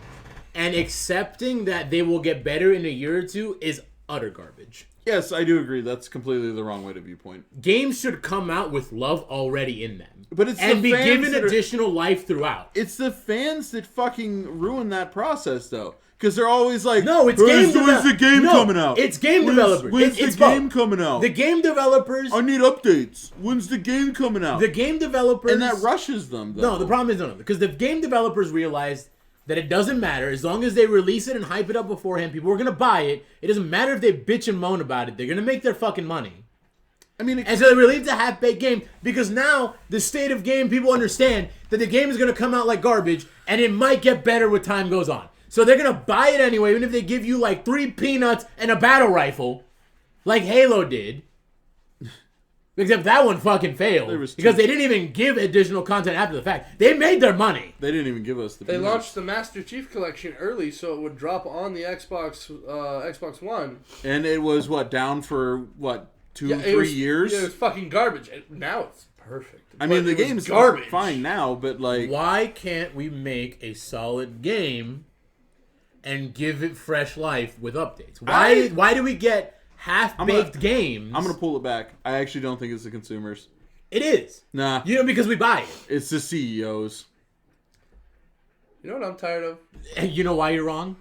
[SPEAKER 2] and accepting that they will get better in a year or two is utter garbage.
[SPEAKER 4] Yes, I do agree. That's completely the wrong way to viewpoint.
[SPEAKER 2] Games should come out with love already in them.
[SPEAKER 4] But it's
[SPEAKER 2] and
[SPEAKER 4] the
[SPEAKER 2] be
[SPEAKER 4] fans
[SPEAKER 2] given
[SPEAKER 4] that are-
[SPEAKER 2] additional life throughout.
[SPEAKER 4] It's the fans that fucking ruin that process, though. Because they're always like,
[SPEAKER 2] No, it's
[SPEAKER 4] when's
[SPEAKER 2] game
[SPEAKER 4] the game
[SPEAKER 2] No,
[SPEAKER 4] coming out?
[SPEAKER 2] it's game
[SPEAKER 4] When's-
[SPEAKER 2] developers.
[SPEAKER 4] When's
[SPEAKER 2] It's
[SPEAKER 4] the game
[SPEAKER 2] both.
[SPEAKER 4] coming out?
[SPEAKER 2] The game developers...
[SPEAKER 4] I need updates. When's the game coming out?
[SPEAKER 2] The game developers...
[SPEAKER 4] And that rushes them, though.
[SPEAKER 2] No, the problem is no, because the game developers realized that it doesn't matter as long as they release it and hype it up beforehand. People are gonna buy it. It doesn't matter if they bitch and moan about it. They're gonna make their fucking money.
[SPEAKER 4] I mean,
[SPEAKER 2] And so they release a half-baked game because now the state of game, people understand that the game is gonna come out like garbage and it might get better with time goes on. So they're gonna buy it anyway, even if they give you like 3 peanuts and a battle rifle, like Halo did. Except that one fucking failed
[SPEAKER 4] There was
[SPEAKER 2] because
[SPEAKER 4] two-
[SPEAKER 2] they didn't even give additional content after the fact. They made their money.
[SPEAKER 4] they didn't even give us the
[SPEAKER 1] they
[SPEAKER 4] peanuts.
[SPEAKER 1] launched the Master Chief Collection early, so it would drop on the Xbox One.
[SPEAKER 4] And it was, what, down for, what, 2,
[SPEAKER 1] Yeah,
[SPEAKER 4] 3 years?
[SPEAKER 1] It was fucking garbage. Now it's perfect.
[SPEAKER 4] I mean,
[SPEAKER 1] But
[SPEAKER 4] the
[SPEAKER 1] it was
[SPEAKER 4] game's
[SPEAKER 1] garbage.
[SPEAKER 4] fine now, but, like...
[SPEAKER 2] Why can't we make a solid game and give it fresh life with updates? Why do we get half-baked games?
[SPEAKER 4] I'm going to pull it back. I actually don't think it's the consumers.
[SPEAKER 2] It is.
[SPEAKER 4] Nah.
[SPEAKER 2] Because we buy it.
[SPEAKER 4] It's the CEOs.
[SPEAKER 1] You know what I'm tired of?
[SPEAKER 2] And you know why you're wrong?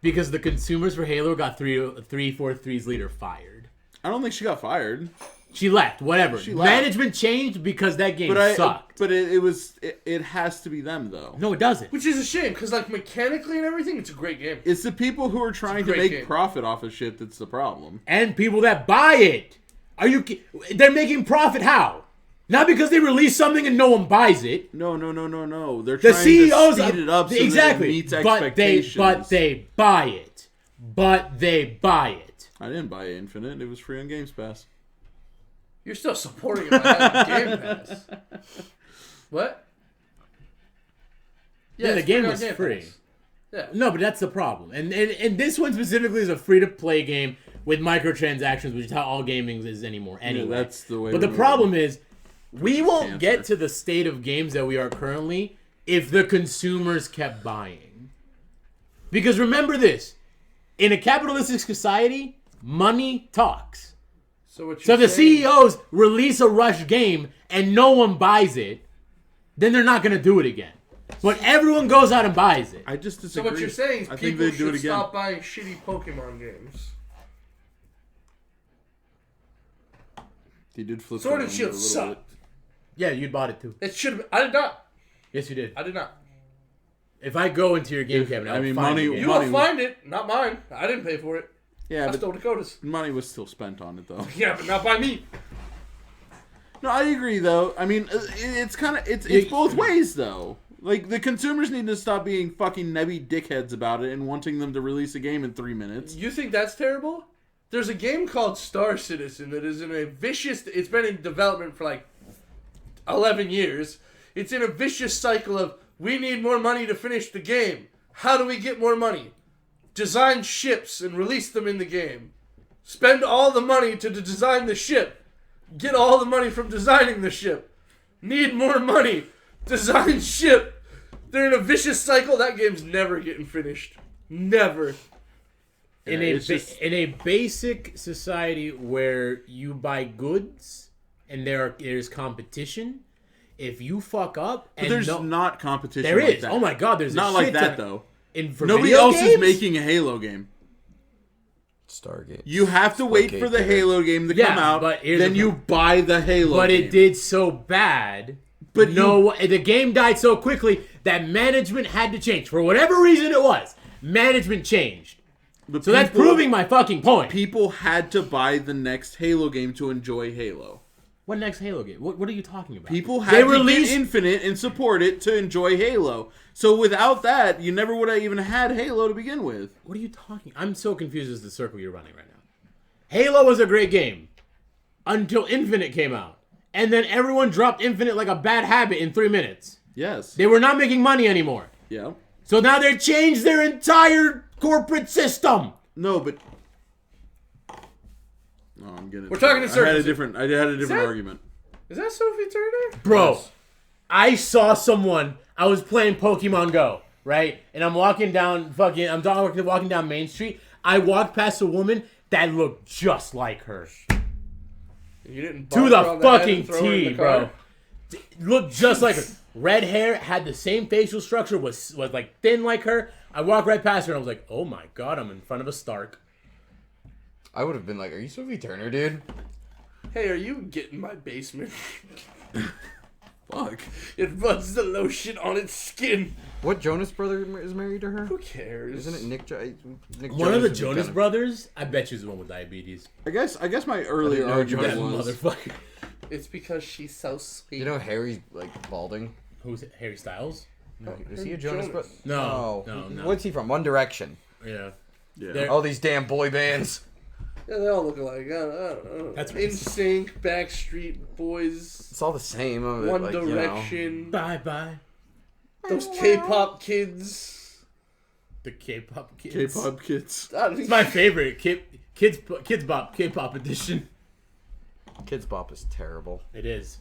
[SPEAKER 2] Because the consumers for Halo got 343's leader fired.
[SPEAKER 4] I don't think she got fired.
[SPEAKER 2] She left. Whatever.
[SPEAKER 4] She left.
[SPEAKER 2] Management changed because that game sucked.
[SPEAKER 4] But it has to be them, though.
[SPEAKER 2] No, it doesn't.
[SPEAKER 1] Which is a shame, because like mechanically and everything, it's a great game.
[SPEAKER 4] It's the people who are trying to
[SPEAKER 1] great
[SPEAKER 4] make
[SPEAKER 1] game.
[SPEAKER 4] profit off of shit that's the problem.
[SPEAKER 2] And people that buy it. They're making profit how? Not because they release something and no one buys it.
[SPEAKER 4] No. They're
[SPEAKER 2] The
[SPEAKER 4] trying
[SPEAKER 2] CEOs
[SPEAKER 4] to speed it up so
[SPEAKER 2] exactly.
[SPEAKER 4] that it meets
[SPEAKER 2] but
[SPEAKER 4] expectations.
[SPEAKER 2] they buy it. But they buy it.
[SPEAKER 4] I didn't buy Infinite. It was free on Games Pass.
[SPEAKER 1] You're still supporting it by having Game Pass. What?
[SPEAKER 2] Yeah, the
[SPEAKER 1] it's
[SPEAKER 2] game
[SPEAKER 1] on
[SPEAKER 2] was
[SPEAKER 1] Game
[SPEAKER 2] free.
[SPEAKER 1] Pass. Yeah.
[SPEAKER 2] No, but that's the problem. And this one specifically is a free-to-play game with microtransactions, which is how all gaming is anymore anyway.
[SPEAKER 4] Yeah, that's the way.
[SPEAKER 2] But the
[SPEAKER 4] we're
[SPEAKER 2] problem is, we won't
[SPEAKER 4] Cancer.
[SPEAKER 2] get to the state of games that we are currently if the consumers kept buying. Because remember this, in a capitalistic society, money talks.
[SPEAKER 1] So what
[SPEAKER 2] So
[SPEAKER 1] you're
[SPEAKER 2] if the
[SPEAKER 1] saying,
[SPEAKER 2] CEOs release a rush game and no one buys it, then they're not going to do it again. But everyone goes out and buys it.
[SPEAKER 4] I just
[SPEAKER 1] So
[SPEAKER 4] disagree.
[SPEAKER 1] what you're saying is
[SPEAKER 4] I think
[SPEAKER 1] people
[SPEAKER 4] they'd do it
[SPEAKER 1] should
[SPEAKER 4] again.
[SPEAKER 1] stop buying shitty Pokemon games.
[SPEAKER 4] They did flip
[SPEAKER 1] Sword
[SPEAKER 4] it
[SPEAKER 1] and
[SPEAKER 4] on
[SPEAKER 1] Shield
[SPEAKER 4] a little
[SPEAKER 1] suck.
[SPEAKER 4] bit.
[SPEAKER 2] Yeah, you bought it too.
[SPEAKER 1] It should have. I did not.
[SPEAKER 2] Yes, you did.
[SPEAKER 1] I did not.
[SPEAKER 2] If I go into your game cabinet,
[SPEAKER 4] I
[SPEAKER 2] I'll
[SPEAKER 4] mean,
[SPEAKER 2] find
[SPEAKER 4] money-
[SPEAKER 2] the game.
[SPEAKER 1] You
[SPEAKER 4] Money-
[SPEAKER 1] will find it, not mine. I didn't pay for it.
[SPEAKER 4] Yeah,
[SPEAKER 1] I
[SPEAKER 4] but
[SPEAKER 1] stole Dakota's.
[SPEAKER 4] money was still spent on it though.
[SPEAKER 1] Yeah, but not by me.
[SPEAKER 4] No, I agree though. I mean, it's kind of it's both ways though. Like the consumers need to stop being fucking nebby dickheads about it and wanting them to release a game in 3 minutes.
[SPEAKER 1] You think that's terrible? There's a game called Star Citizen that is in a vicious... It's been in development for like 11 years. It's in a vicious cycle of, we need more money to finish the game. How do we get more money? Design ships and release them in the game. Spend all the money to design the ship. Get all the money from designing the ship. Need more money. Design ship. They're in a vicious cycle. That game's never getting finished. Never.
[SPEAKER 2] In
[SPEAKER 4] Yeah,
[SPEAKER 2] a
[SPEAKER 4] it's just-
[SPEAKER 2] in a basic society where you buy goods and there's competition, if you fuck up
[SPEAKER 4] But
[SPEAKER 2] and
[SPEAKER 4] there's
[SPEAKER 2] no,
[SPEAKER 4] not competition.
[SPEAKER 2] there
[SPEAKER 4] like
[SPEAKER 2] is.
[SPEAKER 4] that.
[SPEAKER 2] Oh my god, there's
[SPEAKER 4] not
[SPEAKER 2] a
[SPEAKER 4] like
[SPEAKER 2] shit
[SPEAKER 4] that
[SPEAKER 2] ton-
[SPEAKER 4] though.
[SPEAKER 2] For
[SPEAKER 4] Nobody
[SPEAKER 2] video
[SPEAKER 4] else is
[SPEAKER 2] games?
[SPEAKER 4] making a Halo game.
[SPEAKER 3] Stargate.
[SPEAKER 4] You have to wait for the Halo game to come out.
[SPEAKER 2] But here's
[SPEAKER 4] then
[SPEAKER 2] the
[SPEAKER 4] you buy the Halo
[SPEAKER 2] But
[SPEAKER 4] game.
[SPEAKER 2] it did so bad.
[SPEAKER 4] But
[SPEAKER 2] the game died so quickly that management had to change. For whatever reason it was, management changed. So that's proving my fucking point.
[SPEAKER 4] People had to buy the next Halo game to enjoy Halo.
[SPEAKER 2] What next Halo game? What are you talking about?
[SPEAKER 4] People had to get Infinite and support it to enjoy Halo. So without that, you never would have even had Halo to begin with.
[SPEAKER 2] What are you talking? I'm so confused as the circle you're running right now. Halo was a great game until Infinite came out. And then everyone dropped Infinite like a bad habit in 3 minutes.
[SPEAKER 4] Yes.
[SPEAKER 2] They were not making money anymore.
[SPEAKER 4] Yeah.
[SPEAKER 2] So now they changed their entire corporate system.
[SPEAKER 4] No, but... Oh, I'm getting...
[SPEAKER 1] We're talking in circles.
[SPEAKER 4] I had a different argument.
[SPEAKER 1] Is that Sophie Turner?
[SPEAKER 2] Bro,
[SPEAKER 3] Yes.
[SPEAKER 2] I saw someone. I was playing Pokemon Go, right? And I'm walking down walking down Main Street. I walked past a woman that looked just like her.
[SPEAKER 1] You didn't
[SPEAKER 2] To
[SPEAKER 1] bonk her
[SPEAKER 2] the
[SPEAKER 1] on head
[SPEAKER 2] fucking
[SPEAKER 1] and throw her in
[SPEAKER 2] T,
[SPEAKER 1] the
[SPEAKER 2] bro.
[SPEAKER 1] car?
[SPEAKER 2] Looked just like her. Red hair, had the same facial structure, was like thin like her. I walked right past her and I was like, oh my god, I'm in front of a Stark.
[SPEAKER 3] I would have been like, "Are you Sophie Turner, dude?"
[SPEAKER 1] Hey, are you getting my basement?
[SPEAKER 4] Fuck.
[SPEAKER 1] It rubs the lotion on its skin.
[SPEAKER 3] What Jonas brother is married to her?
[SPEAKER 1] Who cares?
[SPEAKER 3] Isn't it Nick? Nick
[SPEAKER 2] One of the
[SPEAKER 3] would be
[SPEAKER 2] Jonas
[SPEAKER 3] kind of-
[SPEAKER 2] brothers, I bet she's the one with diabetes.
[SPEAKER 4] I guess my earlier
[SPEAKER 3] know
[SPEAKER 4] argument
[SPEAKER 2] That
[SPEAKER 3] Jonas
[SPEAKER 4] was...
[SPEAKER 2] motherfucker.
[SPEAKER 1] It's because she's so sweet.
[SPEAKER 3] You know Harry's like balding.
[SPEAKER 2] Who's it? Harry Styles?
[SPEAKER 3] No, is he a Jonas brother?
[SPEAKER 2] No.
[SPEAKER 3] What's he from? One Direction.
[SPEAKER 2] Yeah.
[SPEAKER 4] Yeah.
[SPEAKER 2] They're-
[SPEAKER 3] All these damn boy bands.
[SPEAKER 1] Yeah, they all look alike. I don't know.
[SPEAKER 2] That's
[SPEAKER 1] In
[SPEAKER 2] racist.
[SPEAKER 1] Sync, Backstreet Boys,
[SPEAKER 3] It's all the same.
[SPEAKER 1] One
[SPEAKER 3] like,
[SPEAKER 1] Direction,
[SPEAKER 2] Bye bye.
[SPEAKER 1] those K-pop kids.
[SPEAKER 2] The K-pop kids.
[SPEAKER 4] K-pop kids.
[SPEAKER 2] It's my favorite. Kids Bop K-pop edition.
[SPEAKER 3] Kids Bop is terrible.
[SPEAKER 2] It is.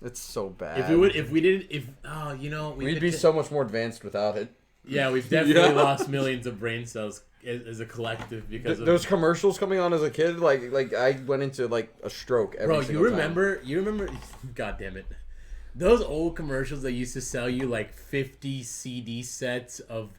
[SPEAKER 3] It's so bad.
[SPEAKER 2] We'd
[SPEAKER 3] We'd be so much more advanced without it.
[SPEAKER 2] Yeah, we've definitely
[SPEAKER 4] Yeah.
[SPEAKER 2] lost millions of brain cells as a collective because of.
[SPEAKER 3] Those commercials coming on as a kid, like I went into like a stroke every
[SPEAKER 2] Bro,
[SPEAKER 3] single time.
[SPEAKER 2] you remember? God damn it! Those old commercials that used to sell you like 50 CD sets of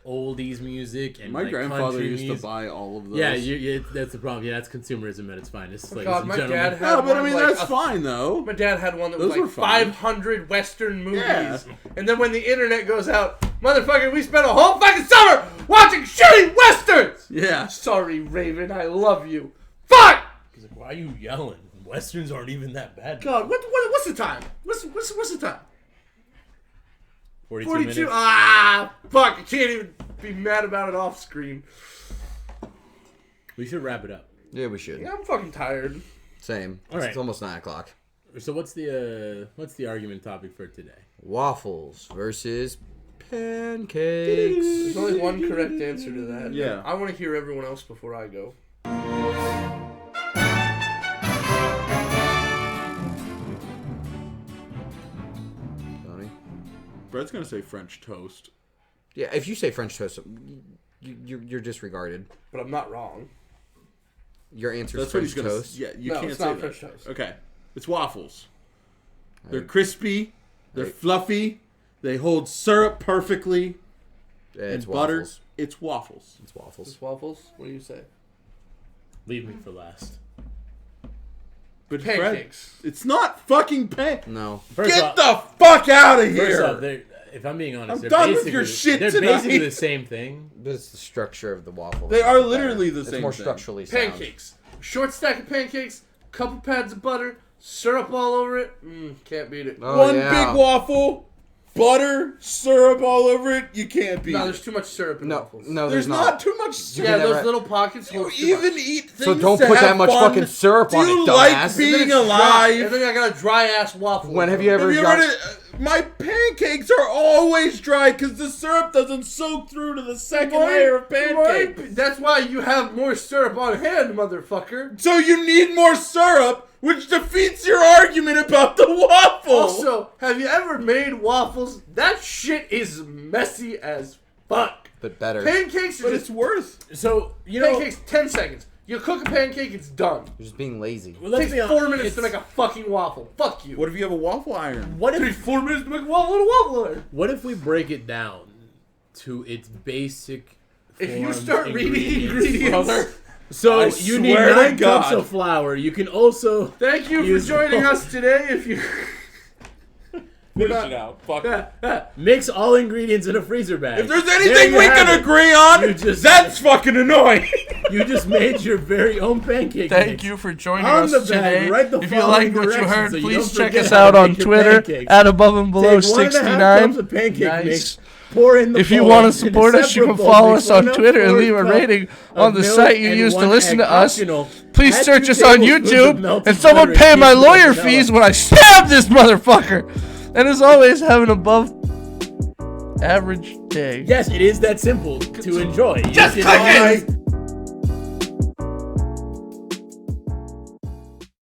[SPEAKER 2] oldies music and
[SPEAKER 4] My
[SPEAKER 2] like
[SPEAKER 4] grandfather
[SPEAKER 2] country
[SPEAKER 4] used
[SPEAKER 2] music.
[SPEAKER 4] to buy all of those.
[SPEAKER 2] Yeah, that's the problem. Yeah, that's consumerism at its finest, ladies
[SPEAKER 1] God,
[SPEAKER 2] and
[SPEAKER 1] my
[SPEAKER 2] gentlemen.
[SPEAKER 1] dad had
[SPEAKER 4] No, but I
[SPEAKER 1] one,
[SPEAKER 4] mean,
[SPEAKER 1] like,
[SPEAKER 4] that's fine, though.
[SPEAKER 1] My dad had one that was
[SPEAKER 4] Those were
[SPEAKER 1] like
[SPEAKER 4] fine.
[SPEAKER 1] 500 Western movies.
[SPEAKER 4] Yeah.
[SPEAKER 1] And then when the internet goes out, motherfucker, we spent a whole fucking summer watching shitty Westerns!
[SPEAKER 4] Yeah.
[SPEAKER 1] Sorry, Raven, I love you. Fuck!
[SPEAKER 2] He's like, why are you yelling? Westerns aren't even that bad.
[SPEAKER 1] God, what's the time? What's the time?
[SPEAKER 2] 42
[SPEAKER 1] 42.
[SPEAKER 2] minutes.
[SPEAKER 1] Ah, fuck, I can't even be mad about it off screen.
[SPEAKER 2] We should wrap it up.
[SPEAKER 3] Yeah, we should.
[SPEAKER 1] Yeah, I'm fucking tired.
[SPEAKER 3] Same.
[SPEAKER 2] All right.
[SPEAKER 3] It's almost 9 o'clock.
[SPEAKER 2] So what's the argument topic for today?
[SPEAKER 3] Waffles versus pancakes.
[SPEAKER 1] There's only one correct answer to that.
[SPEAKER 4] Yeah.
[SPEAKER 1] I want to hear everyone else before I go.
[SPEAKER 3] Tony?
[SPEAKER 4] Brett's gonna say French toast.
[SPEAKER 3] Yeah, if you say French toast, you're disregarded.
[SPEAKER 1] But I'm not wrong.
[SPEAKER 3] Your answer
[SPEAKER 4] That's
[SPEAKER 3] is
[SPEAKER 4] what
[SPEAKER 3] French
[SPEAKER 4] he's gonna.
[SPEAKER 3] toast.
[SPEAKER 4] Yeah, you
[SPEAKER 1] No,
[SPEAKER 4] can't
[SPEAKER 1] it's
[SPEAKER 4] say
[SPEAKER 1] not
[SPEAKER 4] that.
[SPEAKER 1] French toast.
[SPEAKER 4] Okay, it's waffles. They're
[SPEAKER 3] Right.
[SPEAKER 4] crispy. They're
[SPEAKER 3] Right.
[SPEAKER 4] fluffy. They hold syrup perfectly.
[SPEAKER 3] Yeah,
[SPEAKER 4] And
[SPEAKER 3] it's
[SPEAKER 4] butter.
[SPEAKER 3] waffles.
[SPEAKER 4] It's waffles.
[SPEAKER 3] It's waffles.
[SPEAKER 1] Just waffles? What do you say?
[SPEAKER 2] Leave me for last.
[SPEAKER 4] But
[SPEAKER 1] Pancakes.
[SPEAKER 4] Brett, it's not fucking
[SPEAKER 3] No.
[SPEAKER 2] First
[SPEAKER 4] Get
[SPEAKER 2] off,
[SPEAKER 4] the fuck out of
[SPEAKER 2] first
[SPEAKER 4] here!
[SPEAKER 2] off, if I'm being honest,
[SPEAKER 4] I'm
[SPEAKER 2] they're
[SPEAKER 4] done with
[SPEAKER 2] basically
[SPEAKER 4] your shit
[SPEAKER 2] They're
[SPEAKER 4] tonight.
[SPEAKER 2] basically the same thing.
[SPEAKER 3] But it's the structure of the waffle.
[SPEAKER 4] They are literally the
[SPEAKER 3] It's
[SPEAKER 4] same
[SPEAKER 3] more
[SPEAKER 4] thing.
[SPEAKER 3] structurally sound.
[SPEAKER 1] Pancakes. Short stack of pancakes, couple pads of butter, syrup all over it. Can't beat it.
[SPEAKER 3] Oh,
[SPEAKER 4] One
[SPEAKER 3] yeah.
[SPEAKER 4] big waffle, butter, syrup all over it. You can't beat
[SPEAKER 1] No,
[SPEAKER 4] it.
[SPEAKER 1] there's too much syrup in
[SPEAKER 3] No,
[SPEAKER 1] waffles.
[SPEAKER 3] no,
[SPEAKER 4] There's not too much syrup.
[SPEAKER 1] Yeah,
[SPEAKER 3] can
[SPEAKER 1] those
[SPEAKER 3] never-
[SPEAKER 1] little pockets
[SPEAKER 4] You
[SPEAKER 1] hold too
[SPEAKER 4] even
[SPEAKER 1] much.
[SPEAKER 4] eat things
[SPEAKER 3] So don't
[SPEAKER 4] to
[SPEAKER 3] put that
[SPEAKER 4] have
[SPEAKER 3] much
[SPEAKER 4] fun.
[SPEAKER 3] fucking syrup
[SPEAKER 4] Do
[SPEAKER 3] on
[SPEAKER 4] you
[SPEAKER 3] it,
[SPEAKER 4] like
[SPEAKER 3] dumbass.
[SPEAKER 4] being
[SPEAKER 1] And then it's dry,
[SPEAKER 4] alive?
[SPEAKER 1] and then I got a dry ass waffle.
[SPEAKER 3] When have you ever
[SPEAKER 4] Have you
[SPEAKER 3] got...
[SPEAKER 4] ever my pancakes are always dry because the syrup doesn't soak through to the second layer of pancakes.
[SPEAKER 1] That's why you have more syrup on hand, motherfucker.
[SPEAKER 4] So you need more syrup, which defeats your argument about the waffle.
[SPEAKER 1] Also, have you ever made waffles? That shit is messy as fuck.
[SPEAKER 3] But better.
[SPEAKER 1] Pancakes are
[SPEAKER 4] but
[SPEAKER 1] just
[SPEAKER 4] it's worth.
[SPEAKER 2] So you know,
[SPEAKER 1] pancakes. 10 seconds. You cook a pancake, it's done.
[SPEAKER 3] You're just being lazy.
[SPEAKER 2] well,
[SPEAKER 1] It
[SPEAKER 2] let's
[SPEAKER 1] takes
[SPEAKER 2] be
[SPEAKER 1] 4
[SPEAKER 2] honest,
[SPEAKER 1] minutes to make a fucking waffle. Fuck you.
[SPEAKER 4] What if you have a waffle iron?
[SPEAKER 2] What
[SPEAKER 1] It
[SPEAKER 2] if
[SPEAKER 1] takes 4 minutes to make a waffle in a waffle iron.
[SPEAKER 2] What if we break it down to its basic?
[SPEAKER 1] If you
[SPEAKER 2] forms,
[SPEAKER 1] start reading ingredients,
[SPEAKER 2] from- So
[SPEAKER 4] I
[SPEAKER 2] you need
[SPEAKER 4] swear to
[SPEAKER 2] 9 cups
[SPEAKER 4] God.
[SPEAKER 2] of flour. You can also
[SPEAKER 1] Thank you for
[SPEAKER 2] use
[SPEAKER 1] joining us today. If you
[SPEAKER 4] Finish it out. Fuck it.
[SPEAKER 2] mix all ingredients in a freezer bag.
[SPEAKER 4] If there's
[SPEAKER 2] There
[SPEAKER 4] anything
[SPEAKER 2] you
[SPEAKER 4] we
[SPEAKER 2] have
[SPEAKER 4] can
[SPEAKER 2] it.
[SPEAKER 4] agree on,
[SPEAKER 2] You just-
[SPEAKER 4] that's fucking annoying.
[SPEAKER 2] You just made your very own pancake.
[SPEAKER 1] Thank
[SPEAKER 2] mix.
[SPEAKER 1] you for joining
[SPEAKER 2] On
[SPEAKER 1] us
[SPEAKER 2] the bag,
[SPEAKER 1] today.
[SPEAKER 2] write the
[SPEAKER 1] If you
[SPEAKER 2] following
[SPEAKER 1] like what you
[SPEAKER 2] directions
[SPEAKER 1] heard,
[SPEAKER 2] so you
[SPEAKER 1] please
[SPEAKER 2] don't
[SPEAKER 1] check
[SPEAKER 2] forget
[SPEAKER 1] us
[SPEAKER 2] how to
[SPEAKER 1] out on
[SPEAKER 2] make your
[SPEAKER 1] Twitter
[SPEAKER 2] pancakes.
[SPEAKER 1] at Above and Below
[SPEAKER 2] Take 1.5
[SPEAKER 1] 69.
[SPEAKER 2] cups of pancake
[SPEAKER 1] Nice.
[SPEAKER 2] mix. Pour in the
[SPEAKER 1] If you
[SPEAKER 2] bowl.
[SPEAKER 1] want
[SPEAKER 2] In
[SPEAKER 1] to support
[SPEAKER 2] a
[SPEAKER 1] us, you
[SPEAKER 2] separate
[SPEAKER 1] can
[SPEAKER 2] bowl,
[SPEAKER 1] follow
[SPEAKER 2] mix
[SPEAKER 1] us on
[SPEAKER 2] 1
[SPEAKER 1] Twitter and
[SPEAKER 2] 1/4
[SPEAKER 1] leave a
[SPEAKER 2] cup
[SPEAKER 1] rating
[SPEAKER 2] of
[SPEAKER 1] on the
[SPEAKER 2] milk
[SPEAKER 1] site you
[SPEAKER 2] and
[SPEAKER 1] use to
[SPEAKER 2] 1
[SPEAKER 1] listen
[SPEAKER 2] egg
[SPEAKER 1] to us.
[SPEAKER 2] optional.
[SPEAKER 1] Please
[SPEAKER 2] Add
[SPEAKER 1] search
[SPEAKER 2] 2
[SPEAKER 1] us on
[SPEAKER 2] tablespoons of
[SPEAKER 1] YouTube
[SPEAKER 2] melted
[SPEAKER 1] and someone
[SPEAKER 2] butter
[SPEAKER 1] pay
[SPEAKER 2] and
[SPEAKER 1] my
[SPEAKER 2] teaspoon of
[SPEAKER 1] lawyer
[SPEAKER 2] vanilla.
[SPEAKER 1] fees when I stab this motherfucker. And as always, have an above average day.
[SPEAKER 2] Yes, it is that simple to enjoy. You
[SPEAKER 1] Just
[SPEAKER 2] can
[SPEAKER 1] click it!
[SPEAKER 2] always